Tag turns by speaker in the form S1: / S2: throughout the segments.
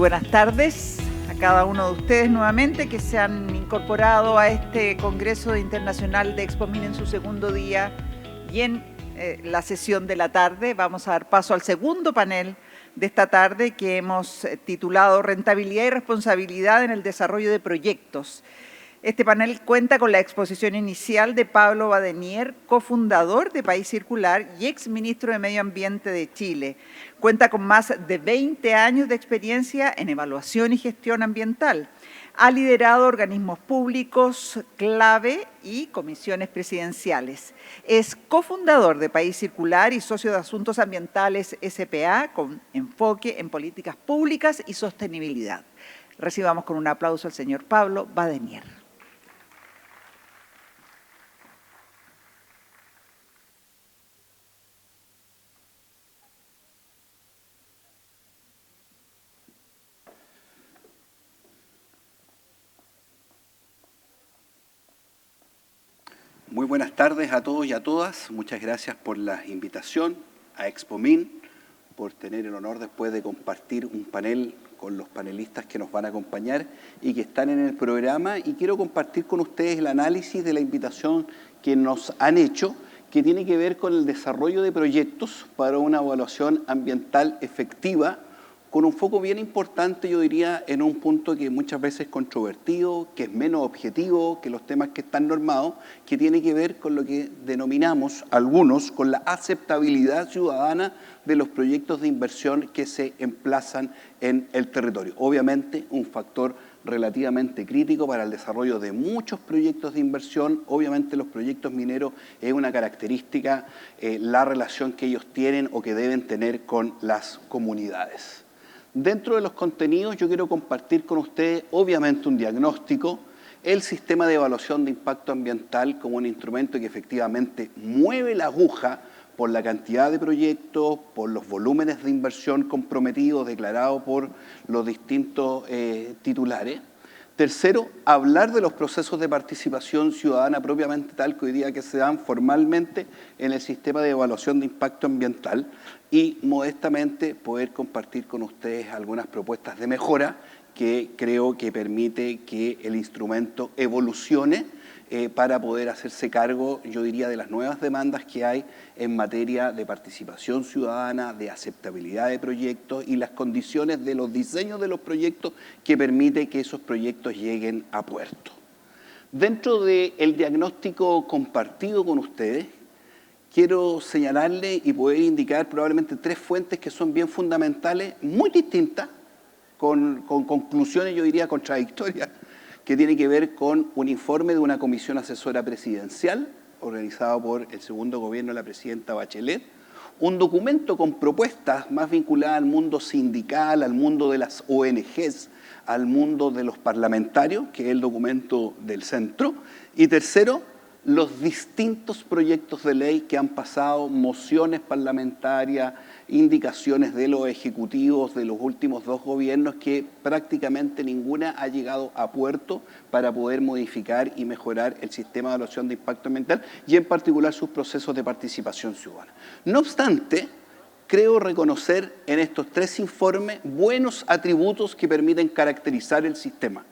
S1: buenas tardes a cada uno de ustedes nuevamente que se han incorporado a este Congreso Internacional de Expomin en su segundo día y en la sesión de la tarde. Vamos a dar paso al segundo panel de esta tarde que hemos titulado Rentabilidad y Responsabilidad en el Desarrollo de Proyectos. Este panel cuenta con la exposición inicial de Pablo Badenier, cofundador de País Circular y exministro de Medio Ambiente de Chile. Cuenta con más de 20 años de experiencia en evaluación y gestión ambiental. Ha liderado organismos públicos clave y comisiones presidenciales. Es cofundador de País Circular y socio de Asuntos Ambientales S.p.A. con enfoque en políticas públicas y sostenibilidad. Recibamos con un aplauso al señor Pablo Badenier.
S2: Muy buenas tardes a todos y a todas. Muchas gracias por la invitación a Expomin, por tener el honor después de compartir un panel con los panelistas que nos van a acompañar y que están en el programa. Y quiero compartir con ustedes el análisis de la invitación que nos han hecho, que tiene que ver con el desarrollo de proyectos para una evaluación ambiental efectiva, con un foco bien importante, yo diría, en un punto que muchas veces es controvertido, que es menos objetivo que los temas que están normados, que tiene que ver con lo que denominamos algunos, con la aceptabilidad ciudadana de los proyectos de inversión que se emplazan en el territorio. Obviamente, un factor relativamente crítico para el desarrollo de muchos proyectos de inversión. Obviamente los proyectos mineros es una característica, la relación que ellos tienen o que deben tener con las comunidades. Dentro de los contenidos yo quiero compartir con ustedes obviamente un diagnóstico, el sistema de evaluación de impacto ambiental como un instrumento que efectivamente mueve la aguja por la cantidad de proyectos, por los volúmenes de inversión comprometidos, declarados por los distintos titulares. Tercero, hablar de los procesos de participación ciudadana propiamente tal que hoy día que se dan formalmente en el sistema de evaluación de impacto ambiental y modestamente poder compartir con ustedes algunas propuestas de mejora que creo que permite que el instrumento evolucione para poder hacerse cargo, yo diría, de las nuevas demandas que hay en materia de participación ciudadana, de aceptabilidad de proyectos y las condiciones de los diseños de los proyectos que permite que esos proyectos lleguen a puerto. Dentro del diagnóstico compartido con ustedes, quiero señalarle y poder indicar probablemente tres fuentes que son bien fundamentales, muy distintas, con conclusiones, yo diría, contradictorias, que tiene que ver con un informe de una comisión asesora presidencial, organizado por el segundo gobierno de la presidenta Bachelet, un documento con propuestas más vinculadas al mundo sindical, al mundo de las ONGs, al mundo de los parlamentarios, que es el documento del centro, y tercero, los distintos proyectos de ley que han pasado, mociones parlamentarias, indicaciones de los ejecutivos de los últimos dos gobiernos que prácticamente ninguna ha llegado a puerto para poder modificar y mejorar el sistema de evaluación de impacto ambiental y en particular sus procesos de participación ciudadana. No obstante, creo reconocer en estos tres informes buenos atributos que permiten caracterizar el sistema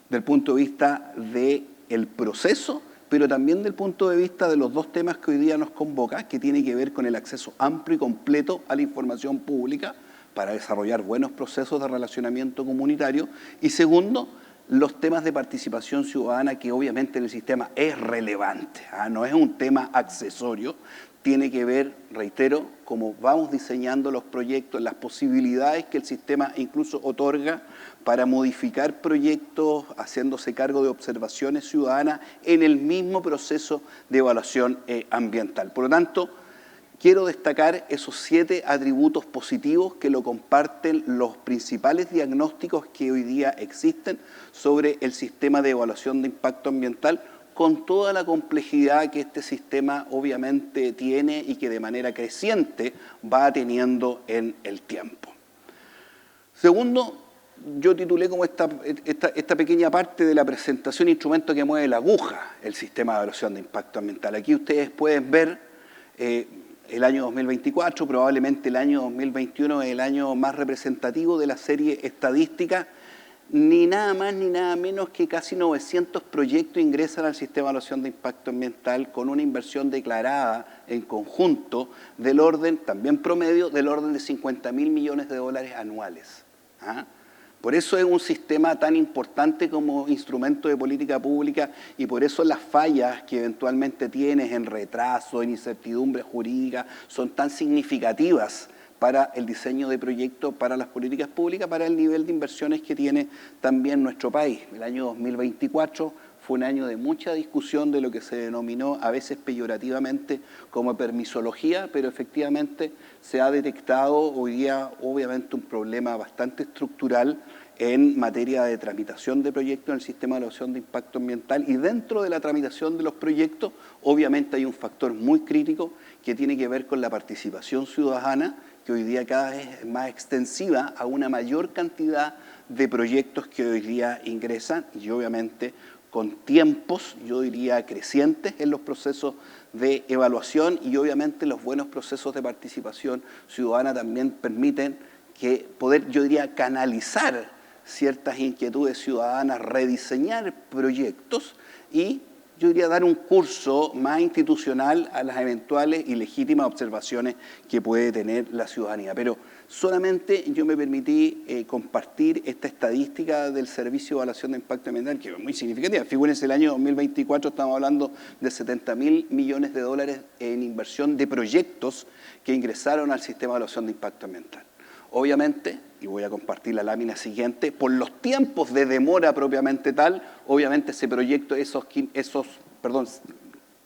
S2: del punto de vista del proceso, pero también del punto de vista de los dos temas que hoy día nos convoca, que tiene que ver con el acceso amplio y completo a la información pública para desarrollar buenos procesos de relacionamiento comunitario, y segundo, los temas de participación ciudadana que obviamente en el sistema es relevante, no es un tema accesorio, tiene que ver, reitero, cómo vamos diseñando los proyectos, las posibilidades que el sistema incluso otorga para modificar proyectos, haciéndose cargo de observaciones ciudadanas en el mismo proceso de evaluación ambiental. Por lo tanto, quiero destacar esos 7 atributos positivos que lo comparten los principales diagnósticos que hoy día existen sobre el sistema de evaluación de impacto ambiental, con toda la complejidad que este sistema obviamente tiene y que de manera creciente va teniendo en el tiempo. Segundo, yo titulé como esta pequeña parte de la presentación instrumento que mueve la aguja, el sistema de evaluación de impacto ambiental. Aquí ustedes pueden ver el año 2024, probablemente el año 2021 es el año más representativo de la serie estadística. Ni nada más ni nada menos que casi 900 proyectos ingresan al sistema de evaluación de impacto ambiental con una inversión declarada en conjunto del orden, también promedio, del orden de 50.000 millones de dólares anuales. ¿Ah? Por eso es un sistema tan importante como instrumento de política pública y por eso las fallas que eventualmente tienes en retraso, en incertidumbre jurídica, son tan significativas para el diseño de proyectos, para las políticas públicas, para el nivel de inversiones que tiene también nuestro país. El año 2024 fue un año de mucha discusión de lo que se denominó a veces peyorativamente como permisología, pero efectivamente se ha detectado hoy día obviamente un problema bastante estructural en materia de tramitación de proyectos en el sistema de evaluación de impacto ambiental, y dentro de la tramitación de los proyectos obviamente hay un factor muy crítico que tiene que ver con la participación ciudadana, que hoy día cada vez es más extensiva a una mayor cantidad de proyectos que hoy día ingresan y obviamente con tiempos, yo diría, crecientes en los procesos de evaluación, y obviamente los buenos procesos de participación ciudadana también permiten que poder, yo diría, canalizar ciertas inquietudes ciudadanas, rediseñar proyectos y, yo diría, dar un curso más institucional a las eventuales y legítimas observaciones que puede tener la ciudadanía. Pero solamente yo me permití compartir esta estadística del Servicio de Evaluación de Impacto Ambiental, que es muy significativa. Figúrense, el año 2024 estamos hablando de 70.000 millones de dólares en inversión de proyectos que ingresaron al Sistema de Evaluación de Impacto Ambiental. Obviamente, y voy a compartir la lámina siguiente, por los tiempos de demora propiamente tal, obviamente ese proyecto,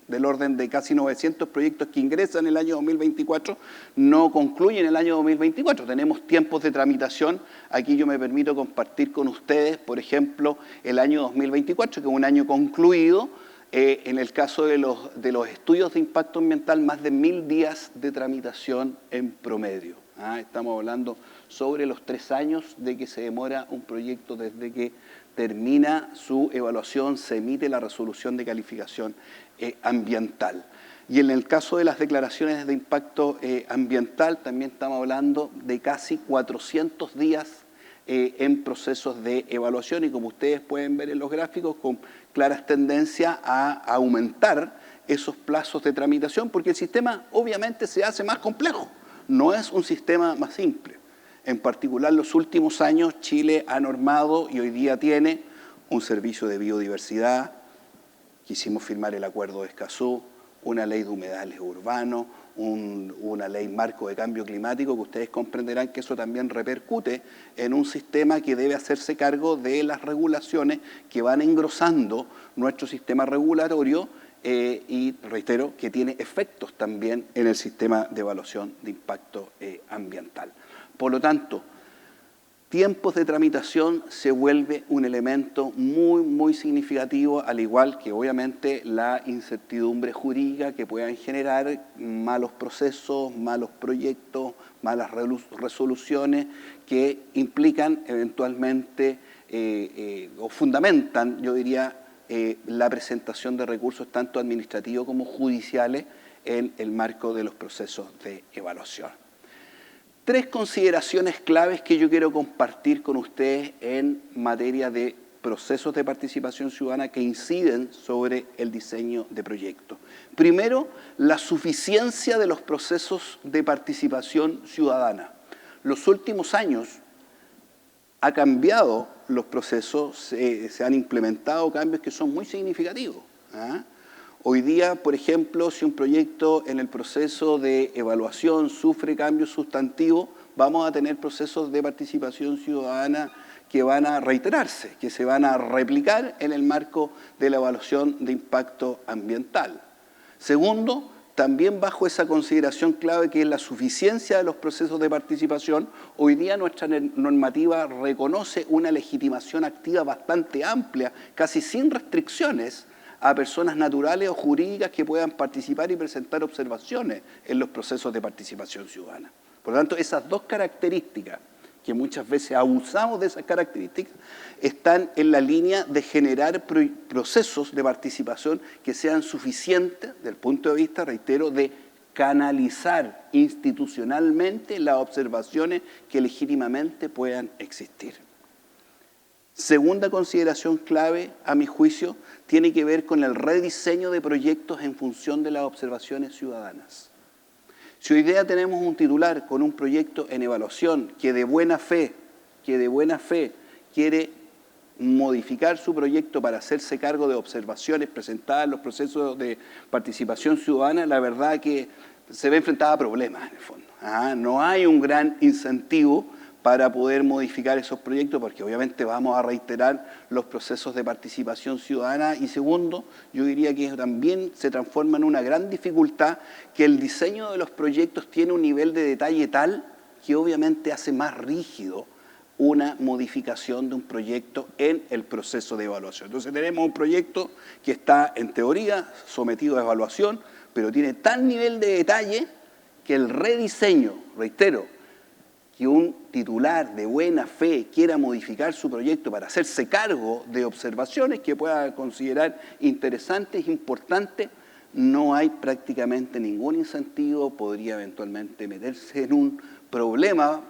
S2: del orden de casi 900 proyectos que ingresan en el año 2024, no concluyen el año 2024. Tenemos tiempos de tramitación. Aquí yo me permito compartir con ustedes, por ejemplo, el año 2024, que es un año concluido. En el caso de los estudios de impacto ambiental, más de 1.000 días de tramitación en promedio. Estamos hablando sobre los 3 años de que se demora un proyecto desde que termina su evaluación, se emite la resolución de calificación ambiental. Y en el caso de las declaraciones de impacto ambiental, también estamos hablando de casi 400 días en procesos de evaluación, y como ustedes pueden ver en los gráficos, con claras tendencias a aumentar esos plazos de tramitación, porque el sistema obviamente se hace más complejo. No es un sistema más simple. En particular, los últimos años Chile ha normado y hoy día tiene un servicio de biodiversidad, quisimos firmar el acuerdo de Escazú, una ley de humedales urbanos, una ley marco de cambio climático, que ustedes comprenderán que eso también repercute en un sistema que debe hacerse cargo de las regulaciones que van engrosando nuestro sistema regulatorio, y reitero que tiene efectos también en el sistema de evaluación de impacto ambiental. Por lo tanto, tiempos de tramitación se vuelve un elemento muy, muy significativo, al igual que obviamente la incertidumbre jurídica que puedan generar malos procesos, malos proyectos, malas resoluciones que implican eventualmente o fundamentan, yo diría, la presentación de recursos tanto administrativos como judiciales en el marco de los procesos de evaluación. 3 consideraciones claves que yo quiero compartir con ustedes en materia de procesos de participación ciudadana que inciden sobre el diseño de proyectos. Primero, la suficiencia de los procesos de participación ciudadana. Los últimos años ha cambiado los procesos, se han implementado cambios que son muy significativos. Hoy día, por ejemplo, si un proyecto en el proceso de evaluación sufre cambios sustantivos, vamos a tener procesos de participación ciudadana que van a reiterarse, que se van a replicar en el marco de la evaluación de impacto ambiental. Segundo, también bajo esa consideración clave que es la suficiencia de los procesos de participación, hoy día nuestra normativa reconoce una legitimación activa bastante amplia, casi sin restricciones, a personas naturales o jurídicas que puedan participar y presentar observaciones en los procesos de participación ciudadana. Por lo tanto, esas 2 características, que muchas veces abusamos de esas características, están en la línea de generar procesos de participación que sean suficientes desde el punto de vista, reitero, de canalizar institucionalmente las observaciones que legítimamente puedan existir. Segunda consideración clave, a mi juicio, tiene que ver con el rediseño de proyectos en función de las observaciones ciudadanas. Si hoy día tenemos un titular con un proyecto en evaluación que de buena fe quiere modificar su proyecto para hacerse cargo de observaciones presentadas en los procesos de participación ciudadana, la verdad que se ve enfrentada a problemas en el fondo. No hay un gran incentivo para poder modificar esos proyectos, porque obviamente vamos a reiterar los procesos de participación ciudadana. Y segundo, yo diría que también se transforma en una gran dificultad que el diseño de los proyectos tiene un nivel de detalle tal que obviamente hace más rígido una modificación de un proyecto en el proceso de evaluación. Entonces tenemos un proyecto que está en teoría sometido a evaluación, pero tiene tal nivel de detalle que el rediseño, reitero, que un titular de buena fe quiera modificar su proyecto para hacerse cargo de observaciones que pueda considerar interesantes, importantes, no hay prácticamente ningún incentivo, podría eventualmente meterse en un problema,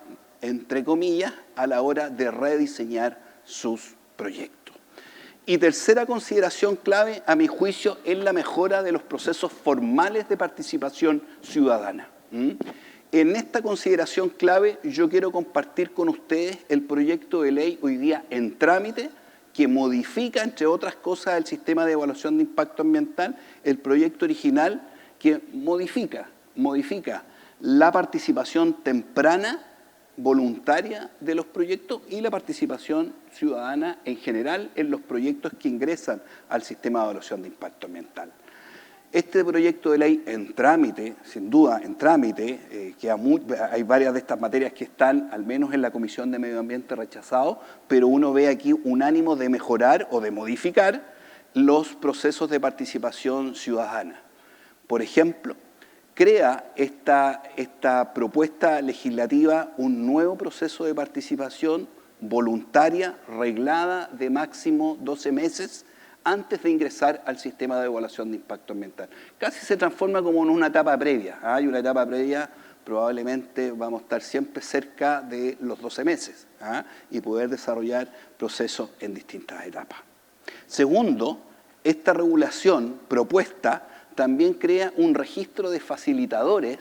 S2: entre comillas, a la hora de rediseñar sus proyectos. Y tercera consideración clave, a mi juicio, es la mejora de los procesos formales de participación ciudadana. En esta consideración clave, yo quiero compartir con ustedes el proyecto de ley hoy día en trámite, que modifica, entre otras cosas, el sistema de evaluación de impacto ambiental, el proyecto original que modifica la participación temprana, voluntaria de los proyectos y la participación ciudadana en general en los proyectos que ingresan al sistema de evaluación de impacto ambiental. Este proyecto de ley en trámite, sin duda en trámite, hay varias de estas materias que están, al menos en la Comisión de Medio Ambiente, rechazados, pero uno ve aquí un ánimo de mejorar o de modificar los procesos de participación ciudadana. Por ejemplo, crea esta propuesta legislativa un nuevo proceso de participación voluntaria, reglada, de máximo 12 meses, antes de ingresar al sistema de evaluación de impacto ambiental. Casi se transforma como en una etapa previa. Hay una etapa previa, probablemente vamos a estar siempre cerca de los 12 meses y poder desarrollar procesos en distintas etapas. Segundo, esta regulación propuesta también crea un registro de facilitadores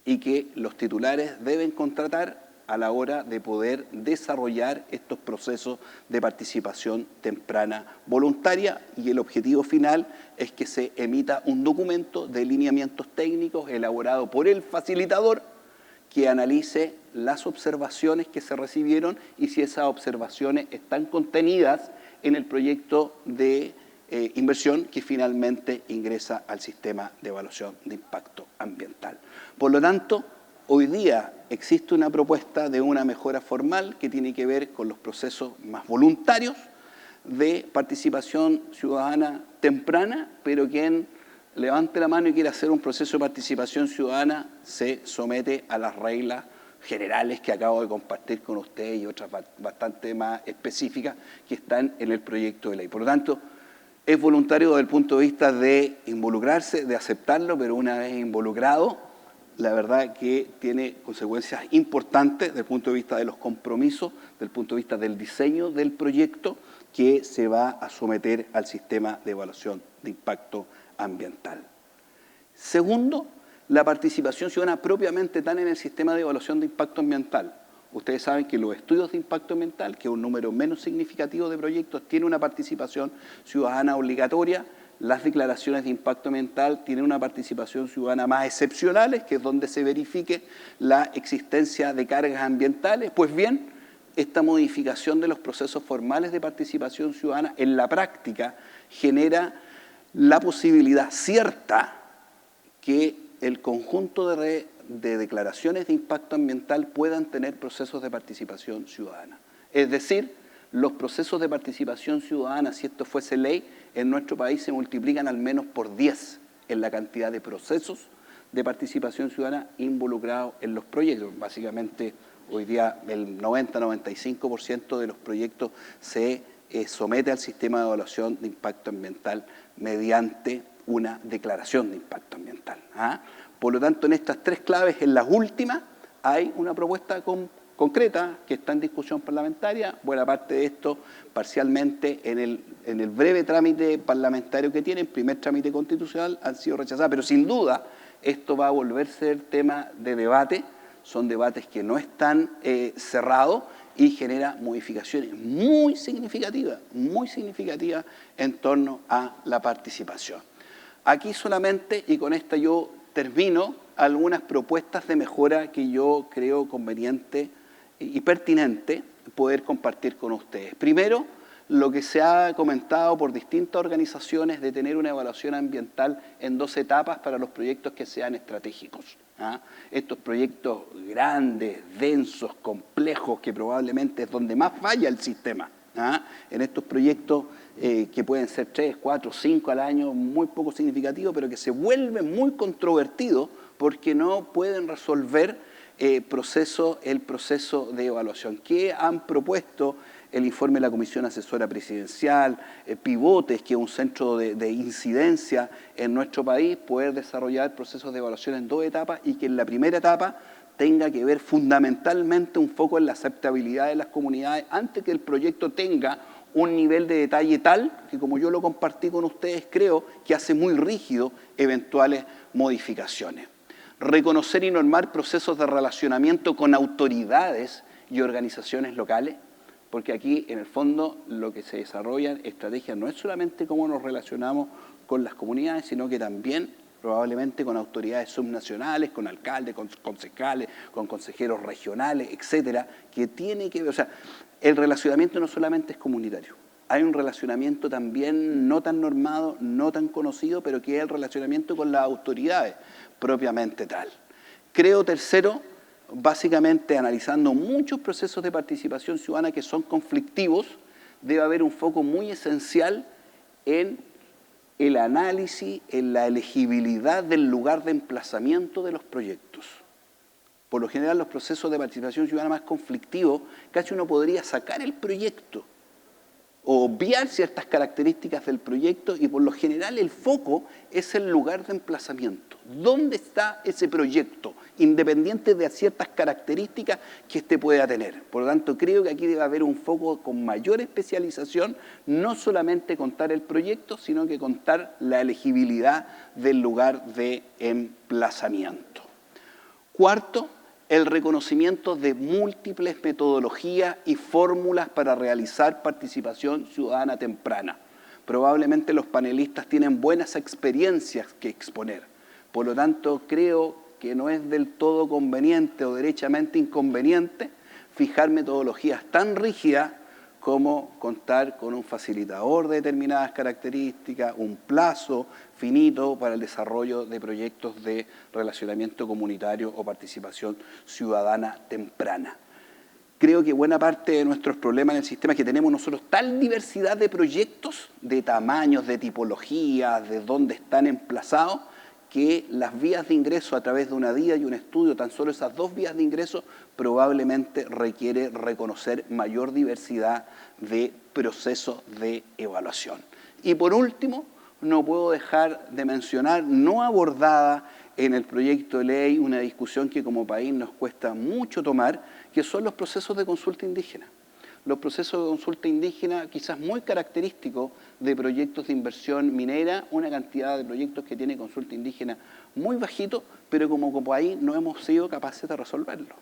S2: y que los titulares deben contratar a la hora de poder desarrollar estos procesos de participación temprana voluntaria, y el objetivo final es que se emita un documento de lineamientos técnicos elaborado por el facilitador que analice las observaciones que se recibieron y si esas observaciones están contenidas en el proyecto de inversión que finalmente ingresa al sistema de evaluación de impacto ambiental. Por lo tanto, hoy día existe una propuesta de una mejora formal que tiene que ver con los procesos más voluntarios de participación ciudadana temprana, pero quien levante la mano y quiera hacer un proceso de participación ciudadana se somete a las reglas generales que acabo de compartir con ustedes y otras bastante más específicas que están en el proyecto de ley. Por lo tanto, es voluntario desde el punto de vista de involucrarse, de aceptarlo, pero una vez involucrado, la verdad que tiene consecuencias importantes desde el punto de vista de los compromisos, desde el punto de vista del diseño del proyecto que se va a someter al sistema de evaluación de impacto ambiental. Segundo, la participación ciudadana propiamente tal en el sistema de evaluación de impacto ambiental. Ustedes saben que los estudios de impacto ambiental, que es un número menos significativo de proyectos, tienen una participación ciudadana obligatoria. Las declaraciones de impacto ambiental tienen una participación ciudadana más excepcionales, que es donde se verifique la existencia de cargas ambientales. Pues bien, esta modificación de los procesos formales de participación ciudadana en la práctica genera la posibilidad cierta que el conjunto de declaraciones de impacto ambiental puedan tener procesos de participación ciudadana. Es decir, los procesos de participación ciudadana, si esto fuese ley, en nuestro país se multiplican al menos por 10 en la cantidad de procesos de participación ciudadana involucrados en los proyectos. Básicamente, hoy día el 90-95% de los proyectos se somete al sistema de evaluación de impacto ambiental mediante una declaración de impacto ambiental. ¿ah? Por lo tanto, en estas tres claves, en las últimas, hay una propuesta concreta que está en discusión parlamentaria. Buena parte de esto parcialmente en el breve trámite parlamentario que tienen, primer trámite constitucional, han sido rechazadas, pero sin duda esto va a volver a ser tema de debate. Son debates que no están cerrados y genera modificaciones muy significativas en torno a la participación. Aquí solamente, y con esta yo termino, algunas propuestas de mejora que yo creo conveniente y pertinente poder compartir con ustedes. Primero, lo que se ha comentado por distintas organizaciones de tener una evaluación ambiental en 2 etapas para los proyectos que sean estratégicos. ¿Ah? Estos proyectos grandes, densos, complejos, que probablemente es donde más falla el sistema. ¿Ah? En estos proyectos que pueden ser 3, 4, 5 al año, muy poco significativos, pero que se vuelven muy controvertidos porque no pueden resolver el proceso de evaluación. ¿Qué han propuesto el informe de la Comisión Asesora Presidencial, Pivotes, que es un centro de incidencia en nuestro país, poder desarrollar procesos de evaluación en 2 etapas y que en la primera etapa tenga que ver fundamentalmente un foco en la aceptabilidad de las comunidades antes que el proyecto tenga un nivel de detalle tal que, como yo lo compartí con ustedes, creo que hace muy rígido eventuales modificaciones. Reconocer y normar procesos de relacionamiento con autoridades y organizaciones locales, porque aquí, en el fondo, lo que se desarrolla en estrategias no es solamente cómo nos relacionamos con las comunidades, sino que también probablemente con autoridades subnacionales, con alcaldes, con concejales, con consejeros regionales, etcétera, que tiene que ver, o sea, el relacionamiento no solamente es comunitario, hay un relacionamiento también no tan normado, no tan conocido, pero que es el relacionamiento con las autoridades propiamente tal. Creo, tercero, básicamente analizando muchos procesos de participación ciudadana que son conflictivos, debe haber un foco muy esencial en el análisis, en la elegibilidad del lugar de emplazamiento de los proyectos. Por lo general, los procesos de participación ciudadana más conflictivos, casi uno podría sacar el proyecto o obviar ciertas características del proyecto y por lo general el foco es el lugar de emplazamiento. ¿Dónde está ese proyecto? Independiente de ciertas características que éste pueda tener. Por lo tanto, creo que aquí debe haber un foco con mayor especialización, no solamente contar el proyecto, sino que contar la elegibilidad del lugar de emplazamiento. Cuarto, el reconocimiento de múltiples metodologías y fórmulas para realizar participación ciudadana temprana. Probablemente los panelistas tienen buenas experiencias que exponer. Por lo tanto, creo que no es del todo conveniente o derechamente inconveniente fijar metodologías tan rígidas como contar con un facilitador de determinadas características, un plazo finito para el desarrollo de proyectos de relacionamiento comunitario o participación ciudadana temprana. Creo que buena parte de nuestros problemas en el sistema es que tenemos nosotros tal diversidad de proyectos, de tamaños, de tipologías, de dónde están emplazados, que las vías de ingreso a través de una guía y un estudio, tan solo esas 2 vías de ingreso, probablemente requiere reconocer mayor diversidad de procesos de evaluación. Y por último, no puedo dejar de mencionar, no abordada en el proyecto de ley, una discusión que como país nos cuesta mucho tomar, que son los procesos de consulta indígena. Los procesos de consulta indígena, quizás muy característicos de proyectos de inversión minera, una cantidad de proyectos que tiene consulta indígena muy bajito, pero como país no hemos sido capaces de resolverlo.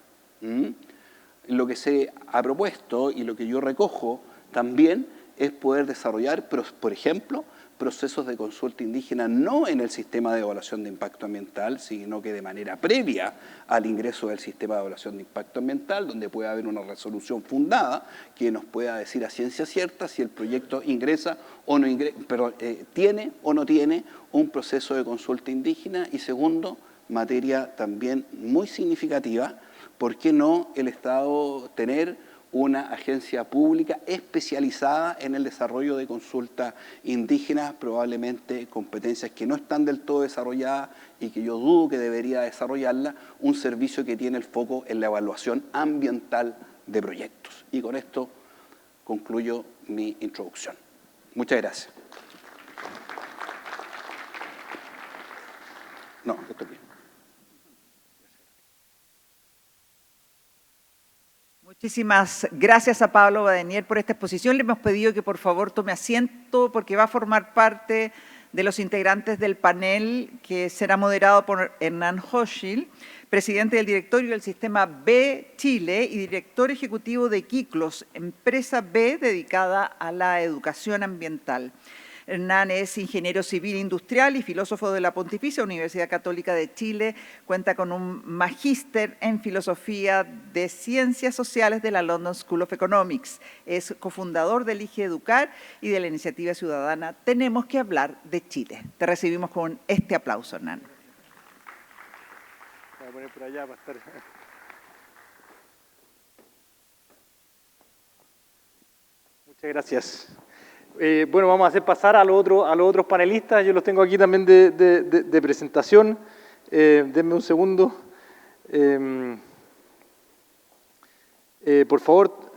S2: Lo que se ha propuesto y lo que yo recojo también es poder desarrollar, por ejemplo, procesos de consulta indígena no en el sistema de evaluación de impacto ambiental, sino que de manera previa al ingreso del sistema de evaluación de impacto ambiental, donde pueda haber una resolución fundada que nos pueda decir a ciencia cierta si el proyecto ingresa o no ingresa, tiene o no tiene un proceso de consulta indígena. Y segundo, materia también muy significativa, ¿por qué no el Estado tener una agencia pública especializada en el desarrollo de consultas indígenas, probablemente competencias que no están del todo desarrolladas y que yo dudo que debería desarrollarla, un servicio que tiene el foco en la evaluación ambiental de proyectos? Y con esto concluyo mi introducción. Muchas gracias. No, esto aquí.
S1: Muchísimas gracias a Pablo Badenier por esta exposición. Le hemos pedido que por favor tome asiento porque va a formar parte de los integrantes del panel que será moderado por Hernán Hochschild, presidente del directorio del Sistema B Chile y director ejecutivo de Quiclos, empresa B dedicada a la educación ambiental. Hernán es ingeniero civil industrial y filósofo de la Pontificia Universidad Católica de Chile. Cuenta con un magíster en filosofía de ciencias sociales de la London School of Economics. Es cofundador del IGE Educar y de la iniciativa ciudadana Tenemos que hablar de Chile. Te recibimos con este aplauso, Hernán.
S3: Voy a poner por allá para estar. Muchas gracias. Bueno, vamos a hacer pasar a los otros panelistas. Yo los tengo aquí también de presentación. Denme un segundo. Por favor,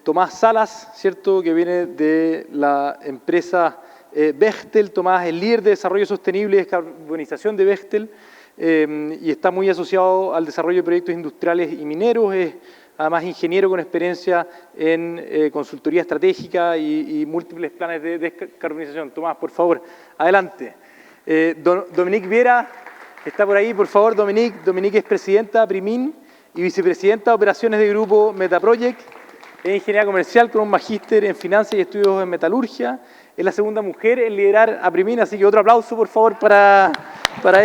S3: Tomás Salas, ¿cierto?, que viene de la empresa Bechtel. Tomás es líder de desarrollo sostenible y descarbonización de Bechtel y está muy asociado al desarrollo de proyectos industriales y mineros. Es además ingeniero con experiencia en consultoría estratégica y múltiples planes de descarbonización. Tomás, por favor, adelante. Dominique Viera está por ahí, por favor. Dominique es presidenta de Primin y vicepresidenta de operaciones de grupo Metaproject. Es ingeniera comercial con un magíster en finanzas y estudios en metalurgia. Es la segunda mujer en liderar a Primin, así que otro aplauso, por favor, para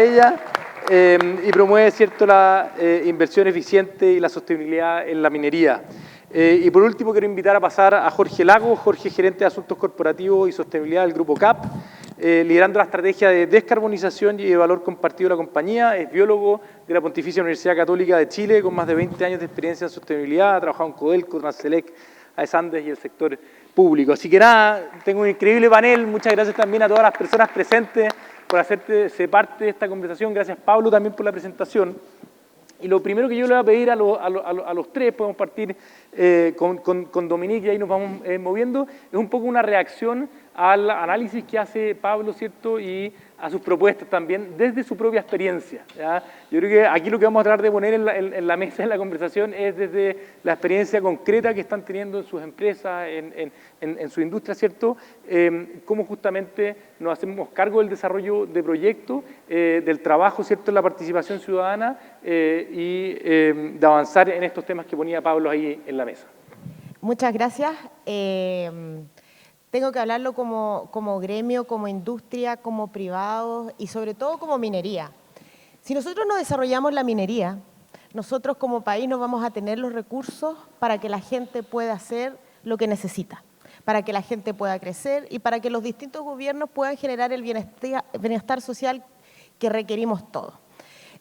S3: ella. Y promueve, ¿cierto?, la inversión eficiente y la sostenibilidad en la minería. Y por último quiero invitar a pasar a Jorge Lago. Jorge es gerente de Asuntos Corporativos y Sostenibilidad del Grupo CAP, liderando la estrategia de descarbonización y de valor compartido de la compañía. Es biólogo de la Pontificia Universidad Católica de Chile, con más de 20 años de experiencia en sostenibilidad. Ha trabajado en Codelco, Transelec, AES Andes y el sector público. Así que nada, tengo un increíble panel. Muchas gracias también a todas las personas presentes por hacerse parte de esta conversación. Gracias, Pablo, también por la presentación. Y lo primero que yo le voy a pedir a los tres, podemos partir con Dominique y ahí nos vamos moviendo, es un poco una reacción al análisis que hace Pablo, ¿cierto?, y a sus propuestas también desde su propia experiencia, ¿ya? Yo creo que aquí lo que vamos a tratar de poner en la mesa de la conversación es desde la experiencia concreta que están teniendo en sus empresas, en su industria, ¿cierto?, cómo justamente nos hacemos cargo del desarrollo de proyectos, del trabajo, ¿cierto?, en la participación ciudadana y de avanzar en estos temas que ponía Pablo ahí en la mesa.
S4: Muchas gracias. Tengo que hablarlo como gremio, como industria, como privados y sobre todo como minería. Si nosotros no desarrollamos la minería, nosotros como país no vamos a tener los recursos para que la gente pueda hacer lo que necesita, para que la gente pueda crecer y para que los distintos gobiernos puedan generar el bienestar social que requerimos todos.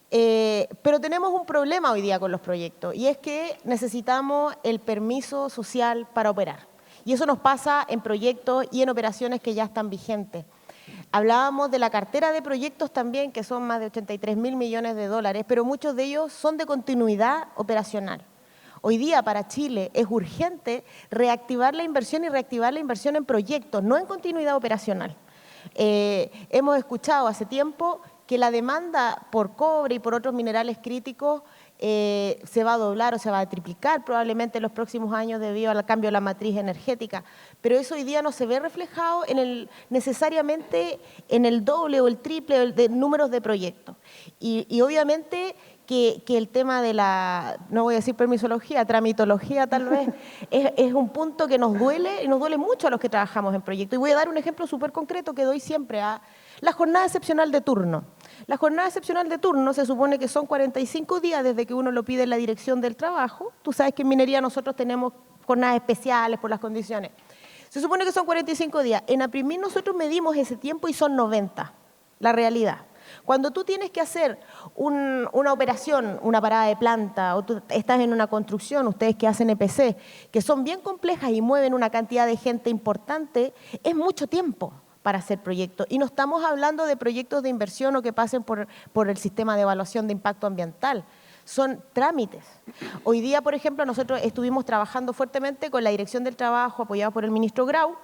S4: Pero tenemos un problema hoy día con los proyectos y es que necesitamos el permiso social para operar. Y eso nos pasa en proyectos y en operaciones que ya están vigentes. Hablábamos de la cartera de proyectos también, que son más de 83.000 millones de dólares, pero muchos de ellos son de continuidad operacional. Hoy día para Chile es urgente reactivar la inversión y reactivar la inversión en proyectos, no en continuidad operacional. Hemos escuchado hace tiempo que la demanda por cobre y por otros minerales críticos se va a doblar o se va a triplicar probablemente en los próximos años debido al cambio de la matriz energética. Pero eso hoy día no se ve reflejado necesariamente en el doble o el triple de números de proyectos. Y obviamente que el tema de la, no voy a decir permisología, tramitología tal vez, es un punto que nos duele y nos duele mucho a los que trabajamos en proyectos. Y voy a dar un ejemplo súper concreto que doy siempre a la jornada excepcional de turno. La jornada excepcional de turno se supone que son 45 días desde que uno lo pide en la dirección del trabajo. Tú sabes que en minería nosotros tenemos jornadas especiales por las condiciones. Se supone que son 45 días. En APRIMIN nosotros medimos ese tiempo y son 90, la realidad. Cuando tú tienes que hacer una operación, una parada de planta, o tú estás en una construcción, ustedes que hacen EPC, que son bien complejas y mueven una cantidad de gente importante, es mucho tiempo para hacer proyectos. Y no estamos hablando de proyectos de inversión o que pasen por el sistema de evaluación de impacto ambiental. Son trámites. Hoy día, por ejemplo, nosotros estuvimos trabajando fuertemente con la Dirección del Trabajo, apoyados por el ministro Grau,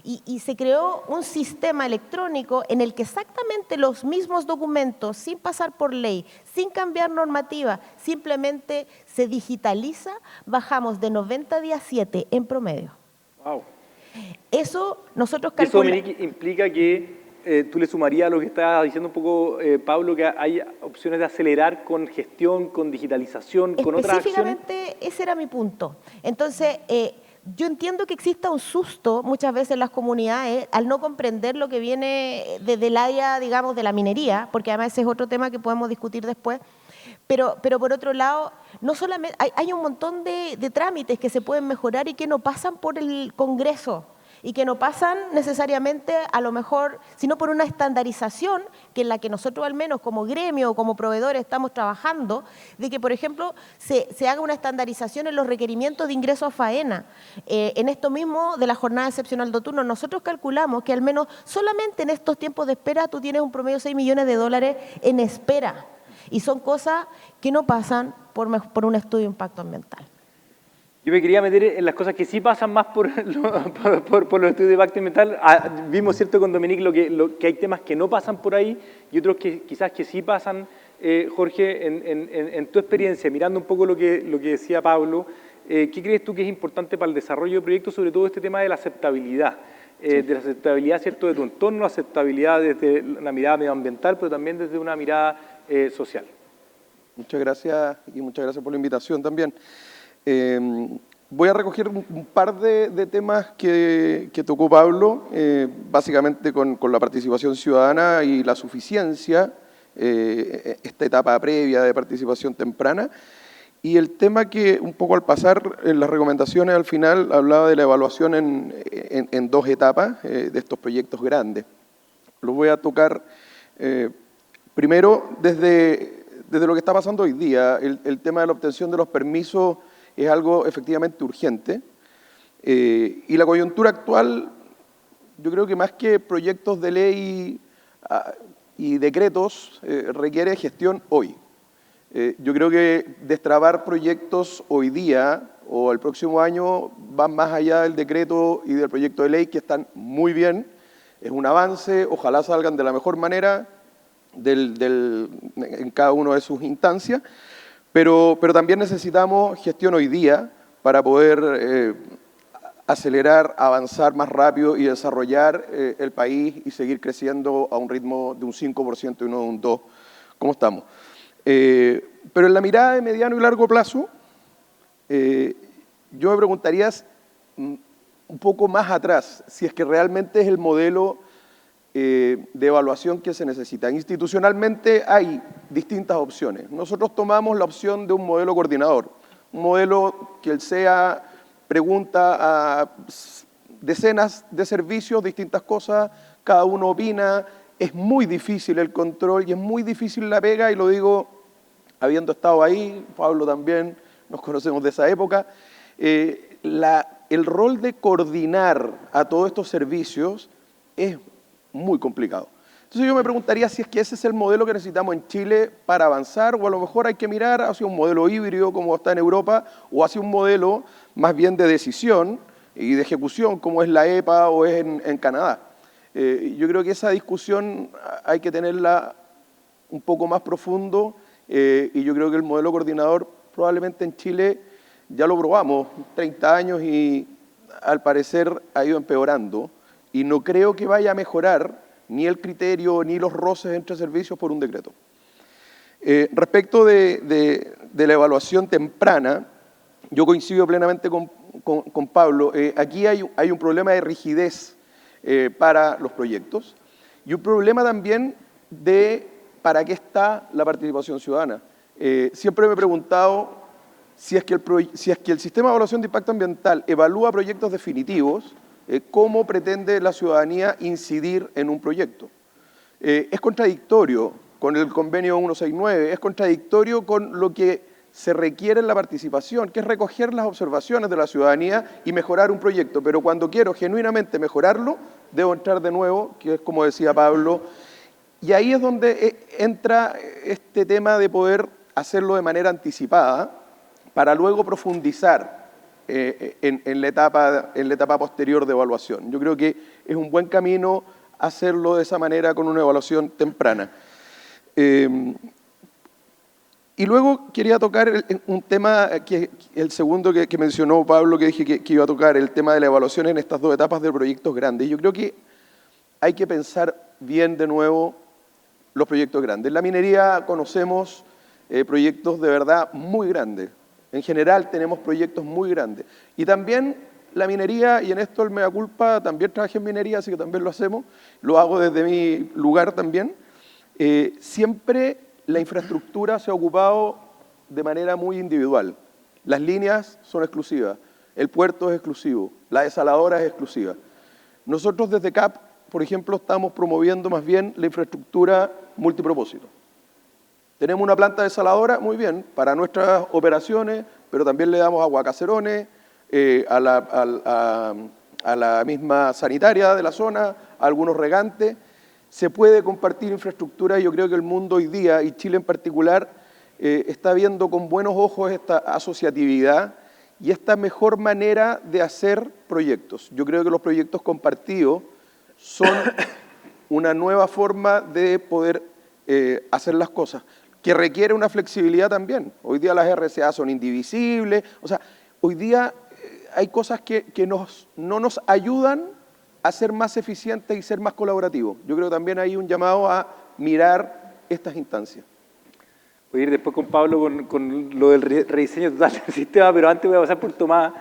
S4: Y se creó un sistema electrónico en el que exactamente los mismos documentos, sin pasar por ley, sin cambiar normativa, simplemente se digitaliza, bajamos de 90 días a 7 en promedio.
S3: Wow.
S4: Eso nosotros
S3: Eso,
S4: calculamos.
S3: Dominique, implica que tú le sumarías a lo que está diciendo un poco Pablo, que hay opciones de acelerar con gestión, con digitalización, con otras acciones.
S4: Específicamente ese era mi punto. Entonces, yo entiendo que exista un susto muchas veces en las comunidades al no comprender lo que viene desde el área, digamos, de la minería, porque además ese es otro tema que podemos discutir después. Pero por otro lado, no solamente hay un montón de trámites que se pueden mejorar y que no pasan por el Congreso y que no pasan necesariamente a lo mejor, sino por una estandarización que en la que nosotros al menos como gremio o como proveedores estamos trabajando, de que por ejemplo se haga una estandarización en los requerimientos de ingreso a faena. En esto mismo de la jornada excepcional de turno, nosotros calculamos que al menos solamente en estos tiempos de espera tú tienes un promedio de $6 millones en espera. Y son cosas que no pasan por un estudio de impacto ambiental.
S3: Yo me quería meter en las cosas que sí pasan más por los estudios de impacto ambiental. Vimos, ¿cierto?, con Dominique que hay temas que no pasan por ahí y otros que quizás que sí pasan. Jorge, en tu experiencia, mirando un poco lo que decía Pablo, ¿qué crees tú que es importante para el desarrollo de proyectos, sobre todo este tema de la aceptabilidad? De la aceptabilidad, ¿cierto?, de tu entorno, aceptabilidad desde una mirada medioambiental, pero también desde una mirada social.
S5: Muchas gracias y muchas gracias por la invitación también. Voy a recoger un par de temas que tocó Pablo, básicamente con la participación ciudadana y la suficiencia, esta etapa previa de participación temprana, y el tema que un poco al pasar en las recomendaciones al final hablaba de la evaluación en dos etapas de estos proyectos grandes. Los voy a tocar primero desde lo que está pasando hoy día. El tema de la obtención de los permisos es algo efectivamente urgente y la coyuntura actual, yo creo que más que proyectos de ley y decretos, requiere gestión hoy. Yo creo que destrabar proyectos hoy día o el próximo año van más allá del decreto y del proyecto de ley, que están muy bien, es un avance, ojalá salgan de la mejor manera en cada una de sus instancias, pero también necesitamos gestión hoy día para poder acelerar, avanzar más rápido y desarrollar el país y seguir creciendo a un ritmo de un 5% y no de un 2%, como estamos. Pero en la mirada de mediano y largo plazo, yo me preguntaría un poco más atrás, si es que realmente es el modelo de evaluación que se necesita. Institucionalmente hay distintas opciones. Nosotros tomamos la opción de un modelo coordinador, un modelo que el CEA pregunta a decenas de servicios, distintas cosas, cada uno opina, es muy difícil el control y es muy difícil la pega, y lo digo habiendo estado ahí, Pablo también, nos conocemos de esa época. El rol de coordinar a todos estos servicios es muy complicado. Entonces yo me preguntaría si es que ese es el modelo que necesitamos en Chile para avanzar, o a lo mejor hay que mirar hacia un modelo híbrido como está en Europa, o hacia un modelo más bien de decisión y de ejecución como es la EPA o es en Canadá. Yo creo que esa discusión hay que tenerla un poco más profundo, y yo creo que el modelo coordinador probablemente en Chile ya lo probamos 30 años y al parecer ha ido empeorando, y no creo que vaya a mejorar ni el criterio ni los roces entre servicios por un decreto. Respecto de la evaluación temprana, yo coincido plenamente con Pablo. Aquí hay un problema de rigidez para los proyectos y un problema también de para qué está la participación ciudadana. Siempre me he preguntado si es que el sistema de evaluación de impacto ambiental evalúa proyectos definitivos, ¿cómo pretende la ciudadanía incidir en un proyecto? Es contradictorio con el convenio 169, es contradictorio con lo que se requiere en la participación, que es recoger las observaciones de la ciudadanía y mejorar un proyecto, pero cuando quiero genuinamente mejorarlo, debo entrar de nuevo, que es como decía Pablo, y ahí es donde entra este tema de poder hacerlo de manera anticipada para luego profundizar en la etapa posterior de evaluación. Yo creo que es un buen camino hacerlo de esa manera con una evaluación temprana. Y luego quería tocar un tema, que el segundo que mencionó Pablo, que dije que iba a tocar, el tema de la evaluación en estas dos etapas de proyectos grandes. Yo creo que hay que pensar bien de nuevo los proyectos grandes. En la minería conocemos proyectos de verdad muy grandes. En general tenemos proyectos muy grandes. Y también la minería, y en esto el mea culpa, también trabajé en minería, así que también lo hacemos, lo hago desde mi lugar también. Siempre la infraestructura se ha ocupado de manera muy individual. Las líneas son exclusivas, el puerto es exclusivo, la desaladora es exclusiva. Nosotros desde CAP, por ejemplo, estamos promoviendo más bien la infraestructura multipropósito. Tenemos una planta desaladora, muy bien, para nuestras operaciones, pero también le damos agua a caserones, a la misma sanitaria de la zona, a algunos regantes. Se puede compartir infraestructura y yo creo que el mundo hoy día, y Chile en particular, está viendo con buenos ojos esta asociatividad y esta mejor manera de hacer proyectos. Yo creo que los proyectos compartidos son una nueva forma de poder hacer las cosas, que requiere una flexibilidad también. Hoy día las RCA son indivisibles, o sea, hoy día hay cosas que no nos ayudan a ser más eficientes y ser más colaborativos. Yo creo que también hay un llamado a mirar estas instancias.
S3: Voy a ir después con Pablo con lo del rediseño total del sistema, pero antes voy a pasar por Tomás.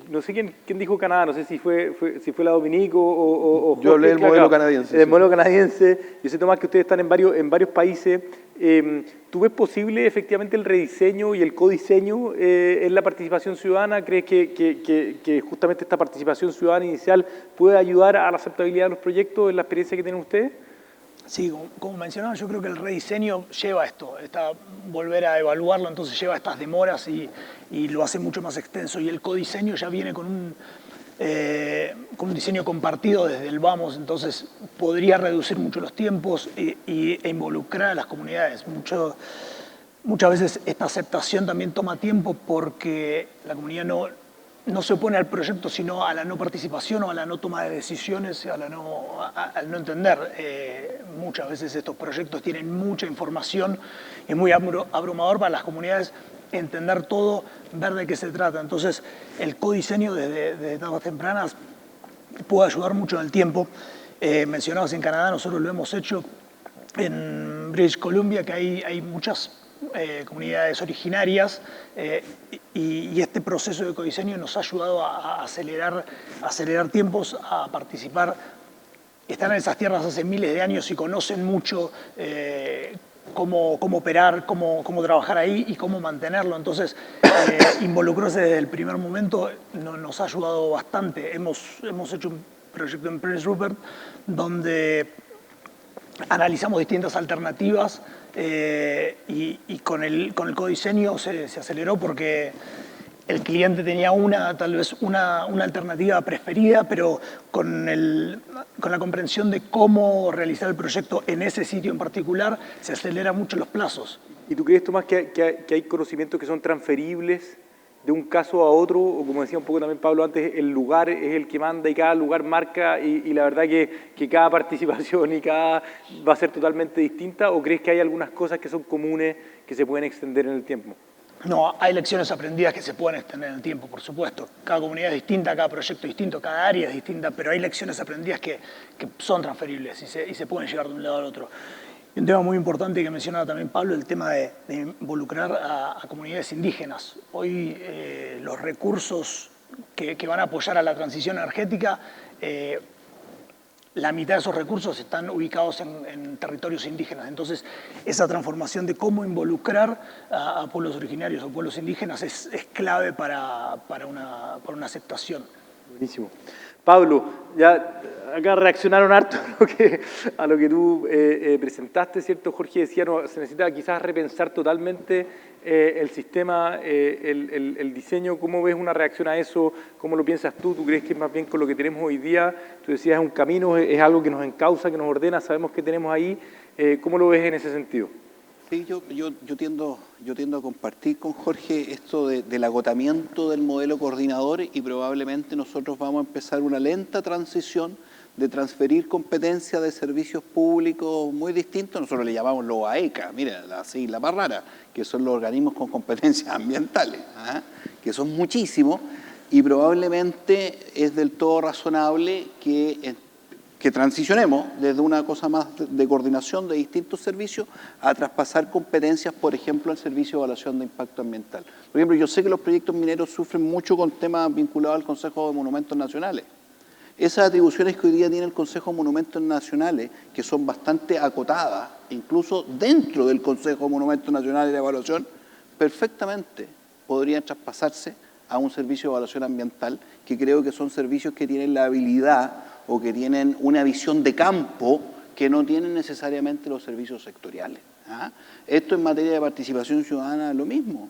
S3: No sé quién dijo Canadá, no sé si fue la Dominico o
S5: yo leí el modelo canadiense.
S3: El modelo canadiense. Yo sé, Tomás, que ustedes están en varios países. ¿Tú ves posible efectivamente el rediseño y el codiseño en la participación ciudadana? ¿Crees que justamente esta participación ciudadana inicial puede ayudar a la aceptabilidad de los proyectos en la experiencia que tienen ustedes?
S6: Sí, como mencionaba, yo creo que el rediseño lleva esto, volver a evaluarlo, entonces lleva estas demoras y lo hace mucho más extenso. Y el codiseño ya viene con un diseño compartido desde el vamos, entonces podría reducir mucho los tiempos e involucrar a las comunidades. Muchas veces esta aceptación también toma tiempo porque la comunidad no se opone al proyecto, sino a la no participación o a la no toma de decisiones, al no entender. Muchas veces estos proyectos tienen mucha información, es muy abrumador para las comunidades entender todo, ver de qué se trata. Entonces, el codiseño desde etapas tempranas puede ayudar mucho en el tiempo. Mencionabas en Canadá, nosotros lo hemos hecho en British Columbia, que hay muchas comunidades originarias y este proceso de codiseño nos ha ayudado a acelerar tiempos, a participar. Están en esas tierras hace miles de años y conocen mucho cómo operar, cómo trabajar ahí y cómo mantenerlo. Entonces, involucrarse desde el primer momento nos ha ayudado bastante. Hemos hecho un proyecto en Prince Rupert donde analizamos distintas alternativas y con el codiseño se aceleró porque el cliente tenía tal vez una alternativa preferida, pero con la comprensión de cómo realizar el proyecto en ese sitio en particular, se aceleran mucho los plazos.
S3: ¿Y tú crees, Tomás, que hay conocimientos que son transferibles de un caso a otro? O como decía un poco también Pablo antes, el lugar es el que manda y cada lugar marca y la verdad que cada participación y cada va a ser totalmente distinta. ¿O crees que hay algunas cosas que son comunes que se pueden extender en el tiempo?
S6: No, hay lecciones aprendidas que se pueden extender en el tiempo, por supuesto. Cada comunidad es distinta, cada proyecto es distinto, cada área es distinta, pero hay lecciones aprendidas que son transferibles y se pueden llevar de un lado al otro. Y un tema muy importante que mencionaba también Pablo, el tema de involucrar a comunidades indígenas. Hoy los recursos que van a apoyar a la transición energética, la mitad de esos recursos están ubicados en territorios indígenas. Entonces, esa transformación de cómo involucrar a pueblos originarios o pueblos indígenas es clave para una aceptación.
S3: Buenísimo. Pablo, ya acá reaccionaron harto a lo que tú presentaste, ¿cierto? Jorge decía, no, se necesita quizás repensar totalmente el sistema, el diseño. ¿Cómo ves una reacción a eso? ¿Cómo lo piensas tú? ¿Tú crees que más bien con lo que tenemos hoy día, tú decías, es un camino, es algo que nos encausa, que nos ordena, sabemos que tenemos ahí? ¿Cómo lo ves en ese sentido?
S2: Sí, yo tiendo a compartir con Jorge esto del agotamiento del modelo coordinador y probablemente nosotros vamos a empezar una lenta transición de transferir competencias de servicios públicos muy distintos. Nosotros le llamamos los AECA, mira, la sigla más rara, que son los organismos con competencias ambientales, que son muchísimos, y probablemente es del todo razonable que transicionemos desde una cosa más de coordinación de distintos servicios a traspasar competencias, por ejemplo, al servicio de evaluación de impacto ambiental. Por ejemplo, yo sé que los proyectos mineros sufren mucho con temas vinculados al Consejo de Monumentos Nacionales. Esas atribuciones que hoy día tiene el Consejo de Monumentos Nacionales, que son bastante acotadas, incluso dentro del Consejo de Monumentos Nacionales de Evaluación, perfectamente podrían traspasarse a un servicio de evaluación ambiental, que creo que son servicios que tienen la habilidad o que tienen una visión de campo que no tienen necesariamente los servicios sectoriales. Esto en materia de participación ciudadana es lo mismo.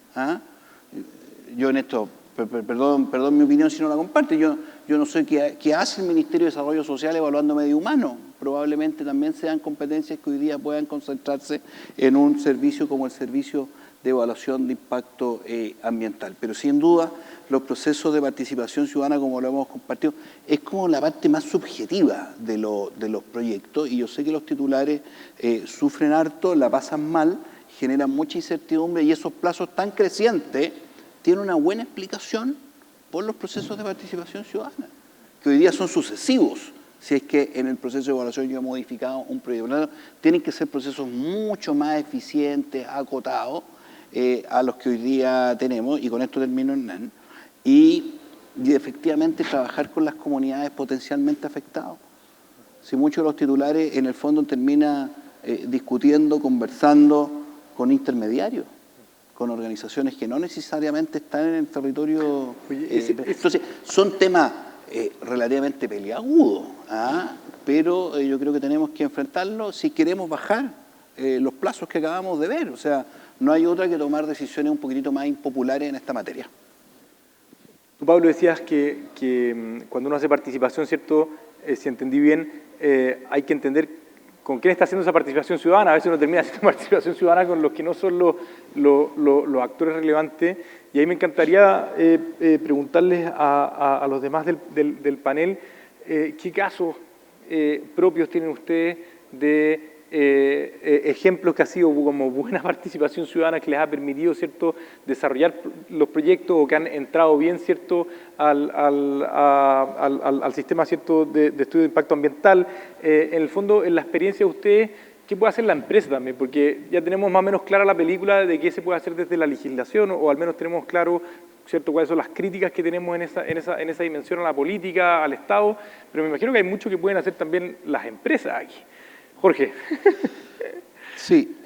S2: Yo en esto, perdón mi opinión si no la comparte, yo no sé qué hace el Ministerio de Desarrollo Social evaluando medio humano. Probablemente también sean competencias que hoy día puedan concentrarse en un servicio como el servicio de evaluación de impacto ambiental. Pero sin duda, los procesos de participación ciudadana, como lo hemos compartido, es como la parte más subjetiva de los proyectos, y yo sé que los titulares sufren harto, la pasan mal, generan mucha incertidumbre, y esos plazos tan crecientes tienen una buena explicación por los procesos de participación ciudadana, que hoy día son sucesivos. Si es que en el proceso de evaluación yo he modificado un proyecto, tienen que ser procesos mucho más eficientes, acotados, a los que hoy día tenemos, y con esto termino, Hernán, y efectivamente trabajar con las comunidades potencialmente afectadas. Si muchos de los titulares en el fondo terminan discutiendo, conversando con intermediarios, con organizaciones que no necesariamente están en el territorio. Entonces, son temas relativamente peliagudos, pero yo creo que tenemos que enfrentarlo si queremos bajar los plazos que acabamos de ver. O sea, no hay otra que tomar decisiones un poquitito más impopulares en esta materia.
S3: Tú, Pablo, decías que cuando uno hace participación, ¿cierto? Si entendí bien, hay que entender con quién está haciendo esa participación ciudadana. A veces uno termina haciendo participación ciudadana con los que no son los actores relevantes. Y ahí me encantaría preguntarles a los demás del panel qué casos propios tienen ustedes de ejemplos que ha sido como buena participación ciudadana que les ha permitido, ¿cierto?, desarrollar los proyectos, o que han entrado bien, ¿cierto?, al sistema, ¿cierto?, de estudio de impacto ambiental. En el fondo, en la experiencia de ustedes, ¿qué puede hacer la empresa también? Porque ya tenemos más o menos clara la película de qué se puede hacer desde la legislación, o al menos tenemos claro, ¿cierto?, cuáles son las críticas que tenemos en esa dimensión a la política, al Estado, pero me imagino que hay mucho que pueden hacer también las empresas aquí. Jorge.
S5: Sí,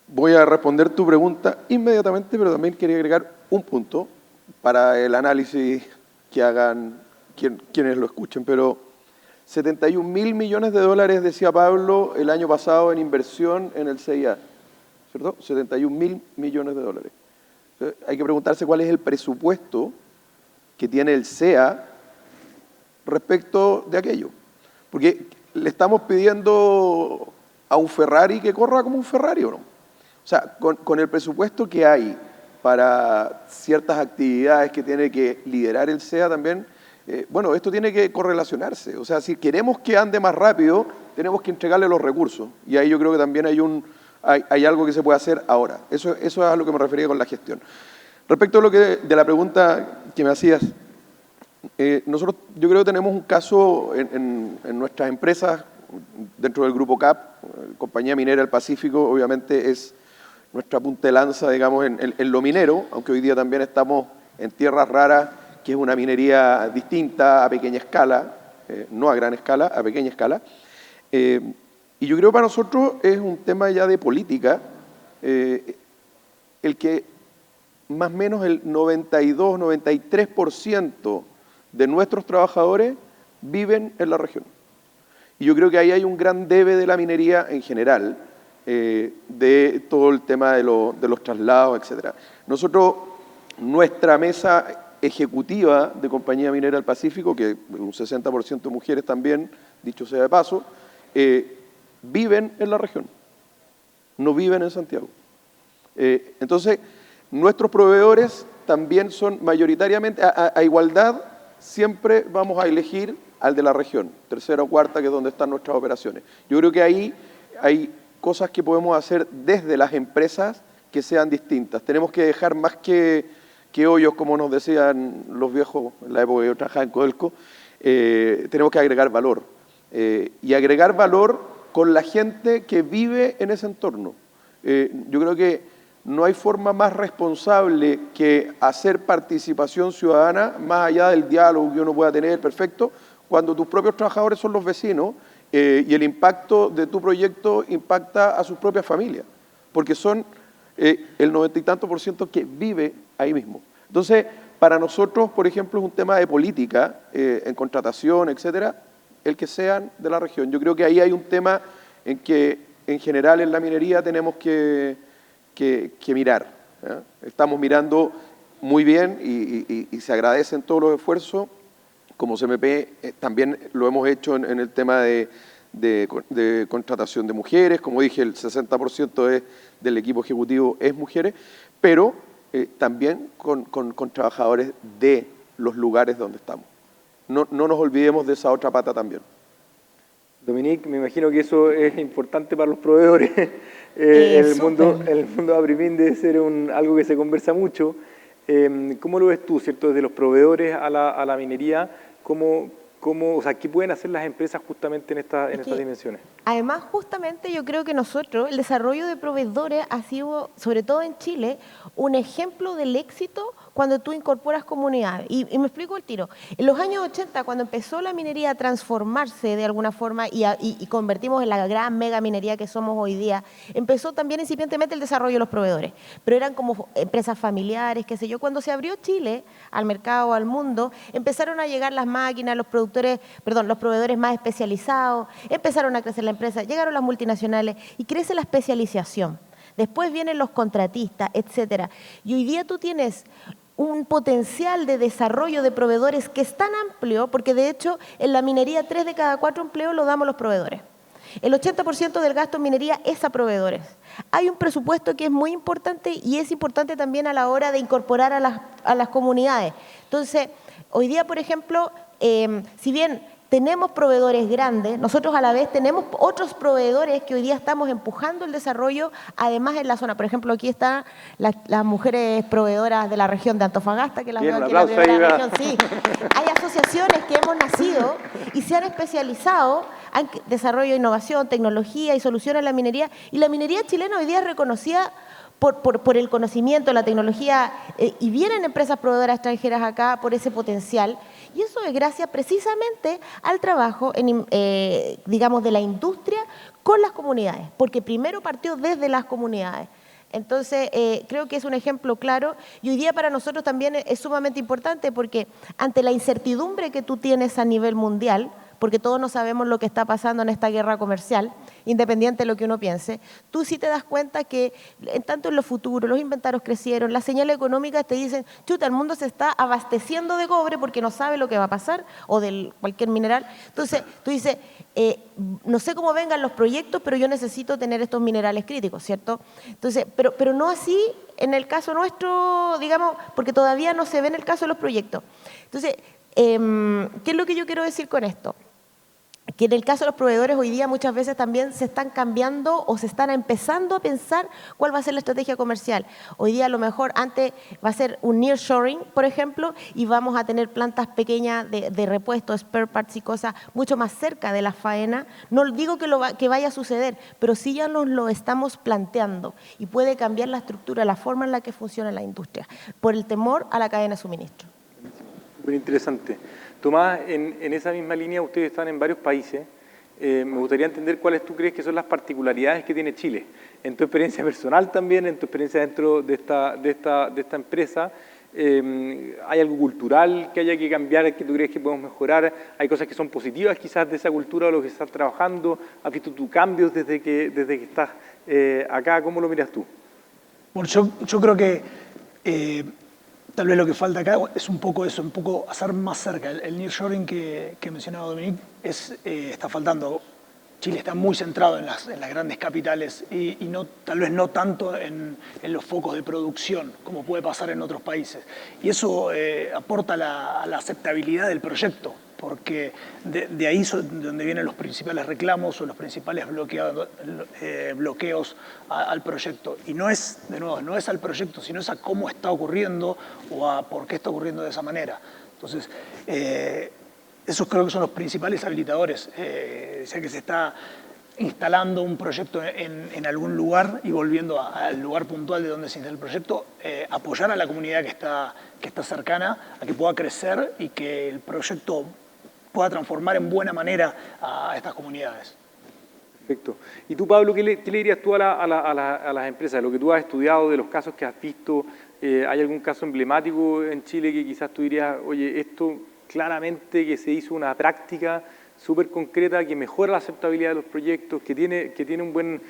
S5: voy a responder tu pregunta inmediatamente, pero también quería agregar un punto para el análisis que hagan quienes lo escuchen. Pero 71.000 millones de dólares, decía Pablo, el año pasado en inversión en el CIA, ¿cierto? 71.000 millones de dólares. Hay que preguntarse cuál es el presupuesto que tiene el CEA respecto de aquello. Porque le estamos pidiendo a un Ferrari que corra como un Ferrari, ¿o no? O sea, con el presupuesto que hay para ciertas actividades que tiene que liderar el CEA también, bueno, esto tiene que correlacionarse. O sea, si queremos que ande más rápido, tenemos que entregarle los recursos. Y ahí yo creo que también hay algo que se puede hacer ahora. Eso es a lo que me refería con la gestión. Respecto a de la pregunta que me hacías, nosotros, yo creo que tenemos un caso en nuestras empresas, dentro del Grupo CAP, Compañía Minera del Pacífico, obviamente es nuestra punta de lanza, digamos, en lo minero, aunque hoy día también estamos en tierras raras, que es una minería distinta, a pequeña escala, no a gran escala, a pequeña escala. Y yo creo que para nosotros es un tema ya de política, el que más o menos el 92, 93% de nuestros trabajadores viven en la región. Y yo creo que ahí hay un gran debe de la minería en general, de todo el tema de los traslados, etc. Nosotros, nuestra mesa ejecutiva de Compañía Minera del Pacífico, que un 60% de mujeres también, dicho sea de paso, viven en la región. no viven en Santiago. Entonces, nuestros proveedores también son mayoritariamente, a igualdad, siempre vamos a elegir al de la región, tercera o cuarta, que es donde están nuestras operaciones. Yo creo que ahí hay cosas que podemos hacer desde las empresas que sean distintas. Tenemos que dejar más que hoyos, como nos decían los viejos en la época que yo trabajaba en Codelco, tenemos que agregar valor. Y agregar valor con la gente que vive en ese entorno. Yo creo que no hay forma más responsable que hacer participación ciudadana, más allá del diálogo que uno pueda tener, perfecto, cuando tus propios trabajadores son los vecinos y el impacto de tu proyecto impacta a sus propias familias, porque son el 90 y tanto % que vive ahí mismo. Entonces, para nosotros, por ejemplo, es un tema de política, en contratación, etcétera, el que sean de la región. Yo creo que ahí hay un tema en que, en general, en la minería tenemos que mirar. Estamos mirando muy bien y se agradecen todos los esfuerzos. Como CMP también lo hemos hecho en el tema de contratación de mujeres. Como dije, el 60% del equipo ejecutivo es mujeres, pero también con trabajadores de los lugares donde estamos. No nos olvidemos de esa otra pata también.
S3: Dominique, me imagino que eso es importante para los proveedores. El mundo de Aprimín debe ser algo que se conversa mucho. ¿Cómo lo ves tú, cierto, desde los proveedores a la minería? O sea, ¿qué pueden hacer las empresas justamente en estas dimensiones?
S4: Además, justamente yo creo que nosotros, el desarrollo de proveedores ha sido, sobre todo en Chile, un ejemplo del éxito cuando tú incorporas comunidades. Y me explico el tiro. En los años 80, cuando empezó la minería a transformarse de alguna forma y convertimos en la gran mega minería que somos hoy día, empezó también incipientemente el desarrollo de los proveedores. Pero eran como empresas familiares, qué sé yo. Cuando se abrió Chile al mercado, al mundo, empezaron a llegar las máquinas, los proveedores más especializados, empezaron a crecer la empresa, llegaron las multinacionales y crece la especialización. Después vienen los contratistas, etcétera. Y hoy día tú tienes un potencial de desarrollo de proveedores que es tan amplio, porque de hecho en la minería 3 de cada 4 empleos lo damos los proveedores. El 80% del gasto en minería es a proveedores. Hay un presupuesto que es muy importante y es importante también a la hora de incorporar a las comunidades. Entonces, hoy día, por ejemplo, si bien tenemos proveedores grandes, nosotros a la vez tenemos otros proveedores que hoy día estamos empujando el desarrollo, además en la zona. Por ejemplo, aquí están las mujeres proveedoras de la región de Antofagasta, que las veo aquí en la primera región. Sí. Hay asociaciones que hemos nacido y se han especializado en desarrollo, innovación, tecnología y soluciones en la minería. Y la minería chilena hoy día es reconocida por el conocimiento, la tecnología, y vienen empresas proveedoras extranjeras acá por ese potencial. Y eso es gracias precisamente al trabajo, digamos, de la industria con las comunidades, porque primero partió desde las comunidades. Entonces, creo que es un ejemplo claro y hoy día para nosotros también es sumamente importante porque ante la incertidumbre que tú tienes a nivel mundial, porque todos no sabemos lo que está pasando en esta guerra comercial, independiente de lo que uno piense, tú sí te das cuenta que tanto en lo futuro, los inventarios crecieron, las señales económicas te dicen, chuta, el mundo se está abasteciendo de cobre porque no sabe lo que va a pasar, o de cualquier mineral. Entonces, tú dices, no sé cómo vengan los proyectos, pero yo necesito tener estos minerales críticos, ¿cierto? Entonces, pero no así en el caso nuestro, digamos, porque todavía no se ve en el caso de los proyectos. Entonces, ¿qué es lo que yo quiero decir con esto? Que en el caso de los proveedores hoy día muchas veces también se están cambiando o se están empezando a pensar cuál va a ser la estrategia comercial. Hoy día a lo mejor antes va a ser un nearshoring, por ejemplo, y vamos a tener plantas pequeñas de repuestos, spare parts y cosas mucho más cerca de la faena. No digo que vaya a suceder, pero sí ya nos lo estamos planteando y puede cambiar la estructura, la forma en la que funciona la industria, por el temor a la cadena de suministro.
S3: Muy interesante. Tomás, en esa misma línea ustedes están en varios países. Me gustaría entender cuáles tú crees que son las particularidades que tiene Chile. En tu experiencia personal también, en tu experiencia dentro de esta empresa, ¿hay algo cultural que haya que cambiar, que tú crees que podemos mejorar? ¿Hay cosas que son positivas quizás de esa cultura o lo que estás trabajando? ¿Has visto tus cambios desde que estás acá? ¿Cómo lo miras tú?
S6: Bueno, yo creo que tal vez lo que falta acá es un poco eso, un poco hacer más cerca. El nearshoring que mencionaba Dominique está faltando. Chile está muy centrado en las grandes capitales y tal vez no tanto en los focos de producción, como puede pasar en otros países. Y eso aporta a la aceptabilidad del proyecto, porque de ahí es donde vienen los principales reclamos o los principales bloqueos al proyecto. Y no es, de nuevo, no es al proyecto, sino es a cómo está ocurriendo o a por qué está ocurriendo de esa manera. Entonces, esos creo que son los principales habilitadores, ya que se está instalando un proyecto en algún lugar y volviendo al lugar puntual de donde se instala el proyecto, apoyar a la comunidad que está cercana a que pueda crecer y que el proyecto pueda transformar en buena manera a estas comunidades.
S3: Perfecto. ¿Y tú, Pablo, qué le dirías tú a las empresas? Lo que tú has estudiado, de los casos que has visto, ¿hay algún caso emblemático en Chile que quizás tú dirías, oye, esto claramente que se hizo una práctica súper concreta que mejora la aceptabilidad de los proyectos, que tiene un buen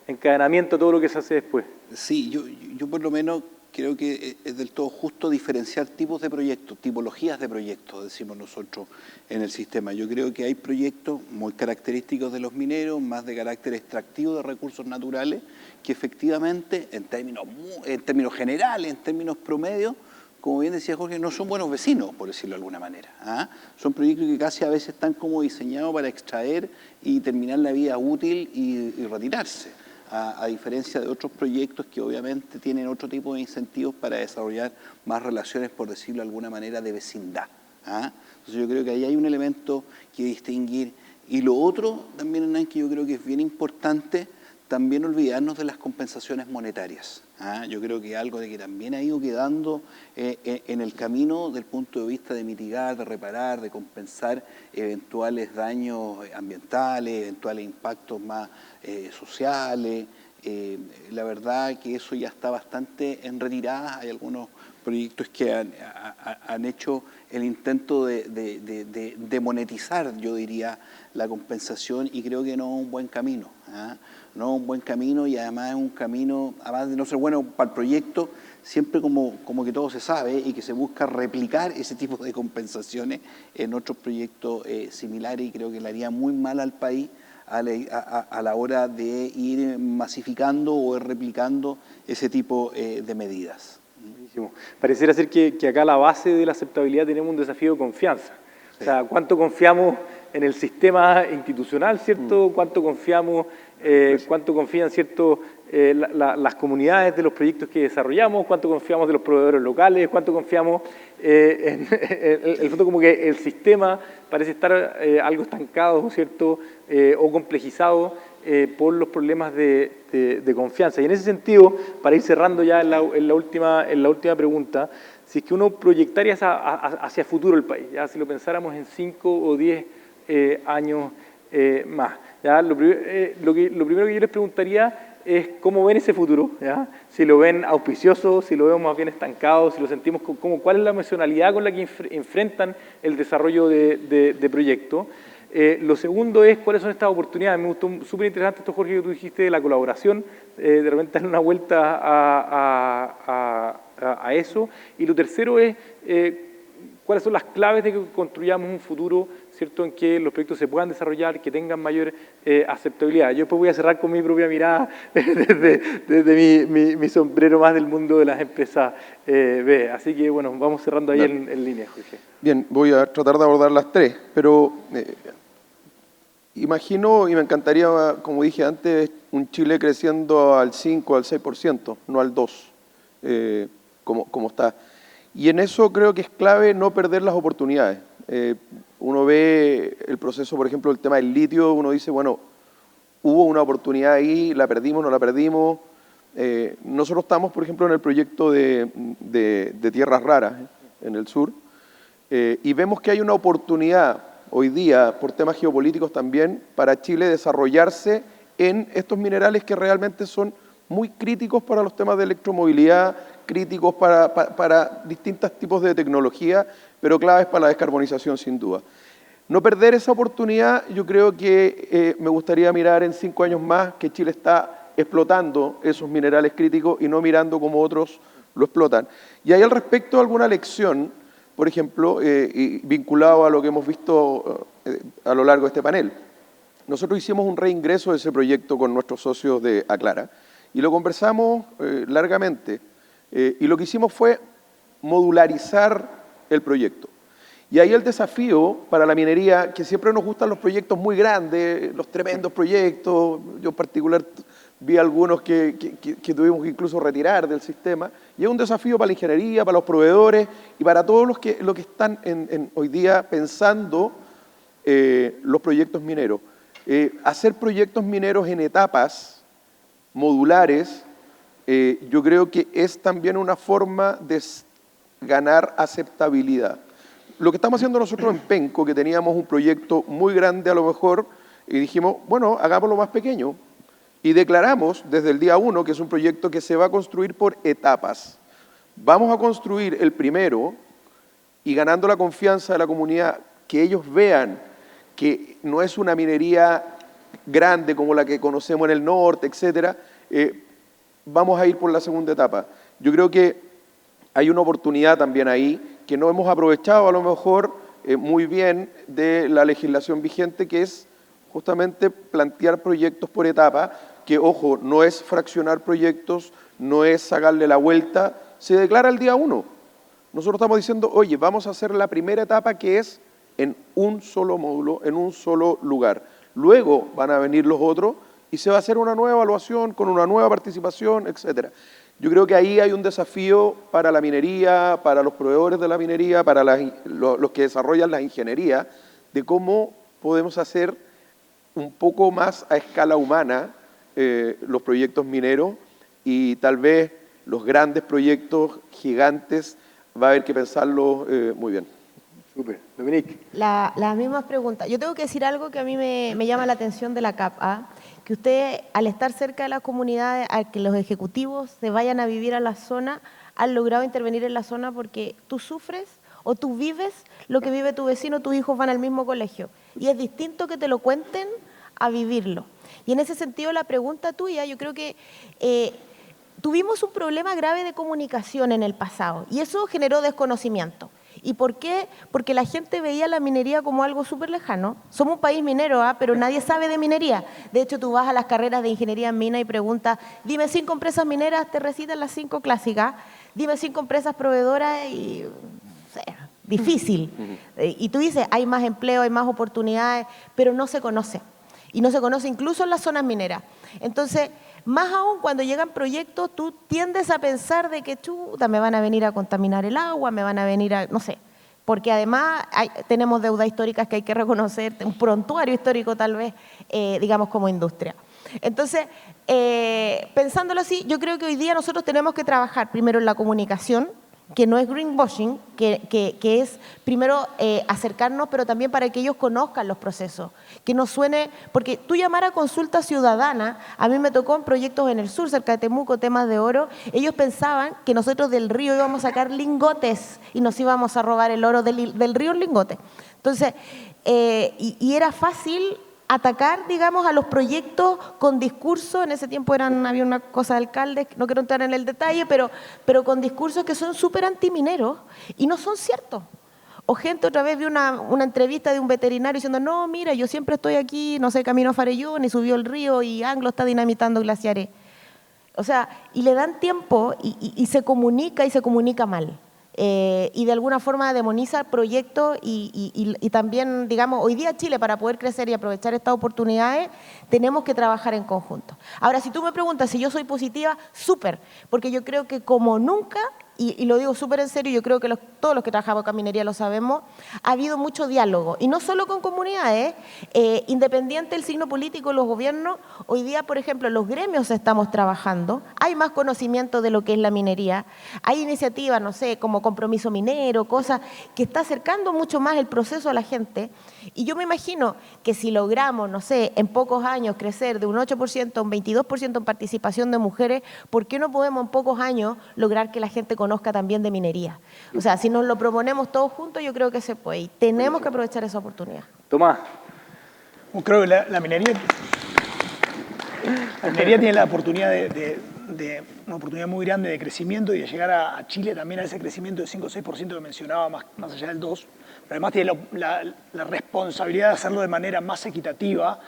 S3: encadenamiento a todo lo que se hace después?
S2: Sí, yo por lo menos creo que es del todo justo diferenciar tipos de proyectos, tipologías de proyectos, decimos nosotros en el sistema. Yo creo que hay proyectos muy característicos de los mineros, más de carácter extractivo de recursos naturales, que efectivamente, en términos generales, en términos promedios, como bien decía Jorge, no son buenos vecinos, por decirlo de alguna manera. Son proyectos que casi a veces están como diseñados para extraer y terminar la vida útil y retirarse. A diferencia de otros proyectos que obviamente tienen otro tipo de incentivos para desarrollar más relaciones, por decirlo de alguna manera, de vecindad. Entonces yo creo que ahí hay un elemento que distinguir. Y lo otro también, Hernán, que yo creo que es bien importante, también olvidarnos de las compensaciones monetarias. Yo creo que algo de que también ha ido quedando en el camino del punto de vista de mitigar, de reparar, de compensar eventuales daños ambientales, eventuales impactos más sociales. La verdad que eso ya está bastante en retirada. Hay algunos proyectos que han hecho el intento de monetizar, yo diría, la compensación, y creo que no es un buen camino. No es un buen camino, y además es un camino, además de no ser bueno para el proyecto, siempre como que todo se sabe y que se busca replicar ese tipo de compensaciones en otros proyectos similares, y creo que le haría muy mal al país a la hora de ir masificando o replicando ese tipo de medidas.
S3: Buenísimo. Pareciera ser que acá a la base de la aceptabilidad tenemos un desafío de confianza. Sí. O sea, ¿cuánto confiamos en el sistema institucional, cierto? ¿Cuánto confiamos, cuánto confían, cierto, las comunidades de los proyectos que desarrollamos? ¿Cuánto confiamos de los proveedores locales? ¿Cuánto confiamos en el fondo, como que el sistema parece estar algo estancado, cierto, o complejizado por los problemas de confianza? Y en ese sentido, para ir cerrando ya en la última pregunta, si es que uno proyectaría hacia futuro el país, ya si lo pensáramos en 5 o 10 años más, ¿ya? Lo primero que yo les preguntaría es cómo ven ese futuro, ¿ya? Si lo ven auspicioso, si lo vemos más bien estancado, si lo sentimos cuál es la emocionalidad con la que enfrentan el desarrollo de proyectos. Lo segundo es cuáles son estas oportunidades. Me gustó súper interesante esto, Jorge, que tú dijiste de la colaboración, de repente darle una vuelta a eso. Y lo tercero es cuáles son las claves de que construyamos un futuro, ¿cierto?, en que los proyectos se puedan desarrollar, que tengan mayor aceptabilidad. Yo después voy a cerrar con mi propia mirada desde mi sombrero más del mundo de las empresas B. Así que, bueno, vamos cerrando ahí en línea, Jorge.
S5: Bien, voy a tratar de abordar las tres, pero imagino, y me encantaría, como dije antes, un Chile creciendo al 5, al 6%, no al 2%, como está. Y en eso creo que es clave no perder las oportunidades. Uno ve el proceso, por ejemplo, el tema del litio, uno dice, bueno, hubo una oportunidad ahí, la perdimos, no la perdimos. Nosotros estamos, por ejemplo, en el proyecto de tierras raras en el sur, y vemos que hay una oportunidad hoy día, por temas geopolíticos también, para Chile desarrollarse en estos minerales que realmente son muy críticos para los temas de electromovilidad, críticos para distintos tipos de tecnología, pero claves para la descarbonización sin duda. No perder esa oportunidad, yo creo que me gustaría mirar en 5 años más que Chile está explotando esos minerales críticos y no mirando como otros lo explotan. Y hay al respecto alguna lección, por ejemplo, y vinculado a lo que hemos visto a lo largo de este panel. nosotros hicimos un reingreso de ese proyecto con nuestros socios de Aclara y lo conversamos largamente. Y lo que hicimos fue modularizar el proyecto. Y ahí el desafío para la minería, que siempre nos gustan los proyectos muy grandes, los tremendos proyectos, yo en particular vi algunos que tuvimos que incluso retirar del sistema, y es un desafío para la ingeniería, para los proveedores y para todos los que están hoy día pensando los proyectos mineros. Hacer proyectos mineros en etapas modulares, yo creo que es también una forma de ganar aceptabilidad. Lo que estamos haciendo nosotros en Penco, que teníamos un proyecto muy grande a lo mejor, y dijimos, bueno, hagámoslo más pequeño. Y declaramos desde el día 1 que es un proyecto que se va a construir por etapas. Vamos a construir el primero y ganando la confianza de la comunidad, que ellos vean que no es una minería grande como la que conocemos en el norte, etcétera, vamos a ir por la segunda etapa. Yo creo que hay una oportunidad también ahí que no hemos aprovechado a lo mejor muy bien de la legislación vigente, que es justamente plantear proyectos por etapa, que, ojo, no es fraccionar proyectos, no es sacarle la vuelta, se declara el día 1. Nosotros estamos diciendo, oye, vamos a hacer la primera etapa que es en un solo módulo, en un solo lugar. Luego van a venir los otros y se va a hacer una nueva evaluación con una nueva participación, etcétera. Yo creo que ahí hay un desafío para la minería, para los proveedores de la minería, para los que desarrollan la ingeniería, de cómo podemos hacer un poco más a escala humana los proyectos mineros y tal vez los grandes proyectos gigantes va a haber que pensarlo muy bien.
S3: Súper. Dominique.
S4: Las mismas preguntas. Yo tengo que decir algo que a mí me llama la atención de la CAP, que ustedes, al estar cerca de las comunidades, al que los ejecutivos se vayan a vivir a la zona, han logrado intervenir en la zona porque tú sufres o tú vives lo que vive tu vecino, tus hijos van al mismo colegio. Y es distinto que te lo cuenten a vivirlo. Y en ese sentido la pregunta tuya, yo creo que tuvimos un problema grave de comunicación en el pasado y eso generó desconocimiento. ¿Y por qué? Porque la gente veía la minería como algo súper lejano. Somos un país minero, pero nadie sabe de minería. De hecho, tú vas a las carreras de ingeniería en mina y preguntas, dime 5 empresas mineras, te recitan las 5 clásicas, dime 5 empresas proveedoras y... difícil. Y tú dices, hay más empleo, hay más oportunidades, pero no se conoce. Y no se conoce incluso en las zonas mineras. Entonces, más aún cuando llegan proyectos, tú tiendes a pensar de que chuta, me van a venir a contaminar el agua, me van a venir a, no sé, porque además tenemos deudas históricas que hay que reconocer, un prontuario histórico tal vez, digamos como industria. Entonces, pensándolo así, yo creo que hoy día nosotros tenemos que trabajar primero en la comunicación, que no es greenwashing, que es primero acercarnos, pero también para que ellos conozcan los procesos, que no suene, porque tú llamar a consulta ciudadana, a mí me tocó en proyectos en el sur, cerca de Temuco, temas de oro, ellos pensaban que nosotros del río íbamos a sacar lingotes y nos íbamos a robar el oro del río en lingotes. Entonces, y era fácil atacar, digamos, a los proyectos con discursos, en ese tiempo había una cosa de alcaldes, no quiero entrar en el detalle, pero con discursos que son súper antimineros y no son ciertos. O gente, otra vez vi una entrevista de un veterinario diciendo, no, mira, yo siempre estoy aquí, no sé, camino a Farellón y subió el río y Anglo está dinamitando glaciares. O sea, y le dan tiempo y se comunica mal. Y de alguna forma demoniza el proyecto y también, digamos, hoy día Chile, para poder crecer y aprovechar estas oportunidades, tenemos que trabajar en conjunto. Ahora, si tú me preguntas si yo soy positiva, súper, porque yo creo que como nunca, y lo digo súper en serio, yo creo que todos los que trabajamos en minería lo sabemos, ha habido mucho diálogo, y no solo con comunidades, independiente del signo político, los gobiernos, hoy día, por ejemplo, los gremios estamos trabajando, hay más conocimiento de lo que es la minería, hay iniciativas, no sé, como Compromiso Minero, cosas que está acercando mucho más el proceso a la gente, y yo me imagino que si logramos, no sé, en pocos años crecer de un 8% a un 22% en participación de mujeres, ¿por qué no podemos en pocos años lograr que la gente conozca también de minería? O sea, si nos lo proponemos todos juntos, yo creo que se puede. Y tenemos que aprovechar esa oportunidad.
S3: Tomás.
S6: Creo que la minería tiene la oportunidad una oportunidad muy grande de crecimiento y de llegar a Chile también a ese crecimiento de 5 o 6% que mencionaba, más allá del 2%. Pero además tiene la responsabilidad de hacerlo de manera más equitativa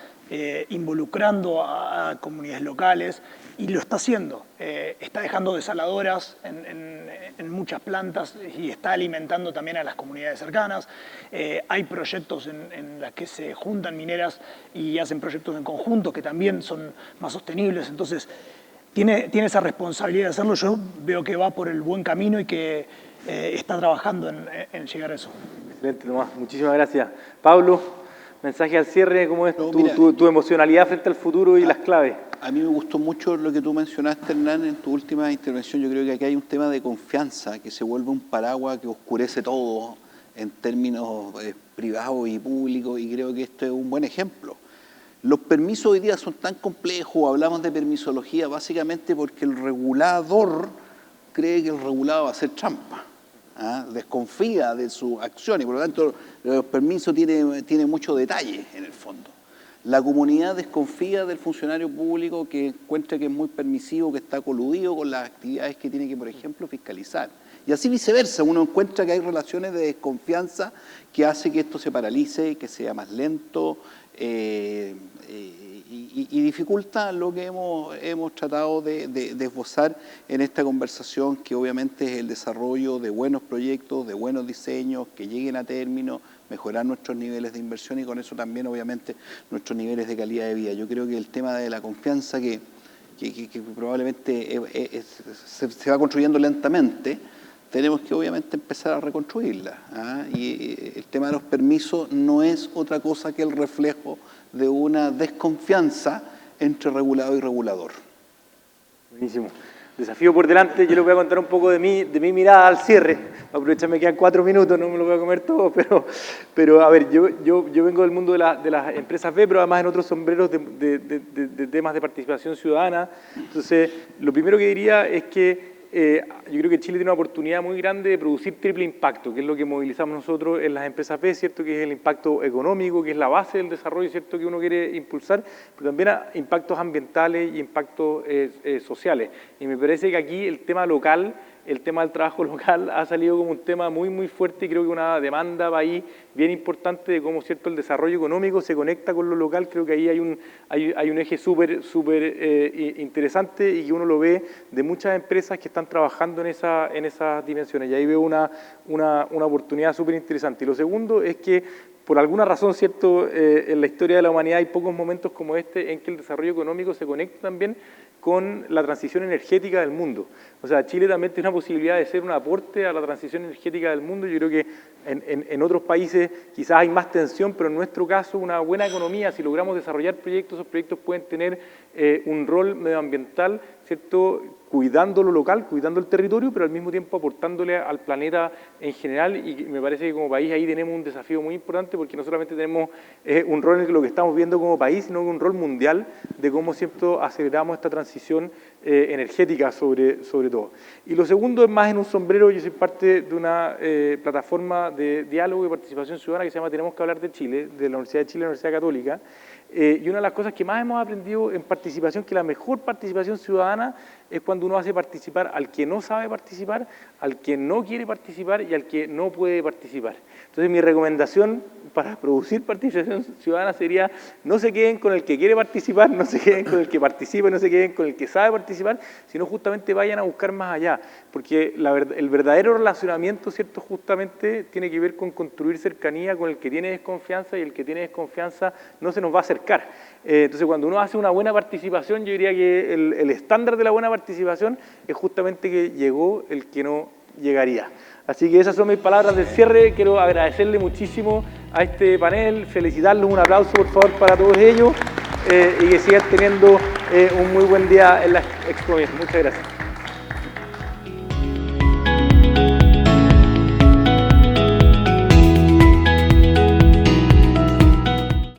S6: involucrando a comunidades locales, y lo está haciendo. Está dejando desaladoras en muchas plantas y está alimentando también a las comunidades cercanas. Hay proyectos en los que se juntan mineras y hacen proyectos en conjunto que también son más sostenibles. Entonces, tiene esa responsabilidad de hacerlo. Yo veo que va por el buen camino y que está trabajando en llegar a eso.
S3: Excelente, Tomás. Muchísimas gracias. Pablo, mensaje al cierre, ¿cómo es
S2: Mira,
S3: tu emocionalidad frente al futuro y las claves?
S2: A mí me gustó mucho lo que tú mencionaste, Hernán, en tu última intervención. Yo creo que aquí hay un tema de confianza que se vuelve un paraguas que oscurece todo en términos privados y públicos, y creo que esto es un buen ejemplo. Los permisos hoy día son tan complejos, hablamos de permisología básicamente porque el regulador cree que el regulado va a hacer trampa. Desconfía de sus acciones, por lo tanto los permisos tiene mucho detalle en el fondo. La comunidad desconfía del funcionario público que encuentra que es muy permisivo, que está coludido con las actividades que tiene que, por ejemplo, fiscalizar. Y así viceversa, uno encuentra que hay relaciones de desconfianza que hace que esto se paralice, que sea más lento y dificulta lo que hemos tratado de esbozar en esta conversación, que obviamente es el desarrollo de buenos proyectos, de buenos diseños, que lleguen a término, mejorar nuestros niveles de inversión y con eso también obviamente nuestros niveles de calidad de vida. Yo creo que el tema de la confianza que probablemente se va construyendo lentamente, tenemos que obviamente empezar a reconstruirla. Y el tema de los permisos no es otra cosa que el reflejo de una desconfianza entre regulado y regulador.
S3: Buenísimo. Desafío por delante. Yo les voy a contar un poco de mi mirada al cierre. Aprovechame, me quedan 4 minutos, no me lo voy a comer todo, pero a ver, yo vengo del mundo de las empresas B, pero además en otros sombreros de temas de participación ciudadana. Entonces, lo primero que diría es que yo creo que Chile tiene una oportunidad muy grande de producir triple impacto, que es lo que movilizamos nosotros en las empresas B, ¿cierto? Que es el impacto económico, que es la base del desarrollo, ¿cierto? Que uno quiere impulsar, pero también a impactos ambientales y impactos sociales. Y me parece que aquí el tema local, el tema del trabajo local ha salido como un tema muy, muy fuerte, y creo que una demanda ahí bien importante de cómo, ¿cierto?, el desarrollo económico se conecta con lo local. Creo que ahí hay un eje súper interesante, y que uno lo ve de muchas empresas que están trabajando en esas dimensiones, y ahí veo una oportunidad súper interesante. Y lo segundo es que, por alguna razón, ¿cierto?, en la historia de la humanidad hay pocos momentos como este en que el desarrollo económico se conecta también con la transición energética del mundo. O sea, Chile también tiene una posibilidad de ser un aporte a la transición energética del mundo. Yo creo que en otros países quizás hay más tensión, pero en nuestro caso una buena economía, si logramos desarrollar proyectos, esos proyectos pueden tener un rol medioambiental, ¿cierto?, cuidando lo local, cuidando el territorio, pero al mismo tiempo aportándole al planeta en general. Y me parece que como país ahí tenemos un desafío muy importante, porque no solamente tenemos un rol en lo que estamos viendo como país, sino un rol mundial de cómo, ¿cierto?, aceleramos esta transición energética sobre todo. Y lo segundo es más en un sombrero. Yo soy parte de una plataforma de diálogo y participación ciudadana que se llama Tenemos que hablar de Chile, de la Universidad de Chile, la Universidad Católica. Y una de las cosas que más hemos aprendido en participación, que la mejor participación ciudadana es cuando uno hace participar al que no sabe participar, al que no quiere participar y al que no puede participar. Entonces, mi recomendación para producir participación ciudadana sería: no se queden con el que quiere participar, no se queden con el que participa, no se queden con el que sabe participar, sino justamente vayan a buscar más allá, porque el verdadero relacionamiento, ¿cierto?, justamente tiene que ver con construir cercanía con el que tiene desconfianza, y el que tiene desconfianza no se nos va a acercar. Entonces, cuando uno hace una buena participación, yo diría que el estándar de la buena participación es justamente que llegó el que no llegaría. Así que esas son mis palabras del cierre. Quiero agradecerle muchísimo a este panel, felicitarlos, un aplauso por favor para todos ellos, y que sigan teniendo un muy buen día en la Expo. Muchas gracias.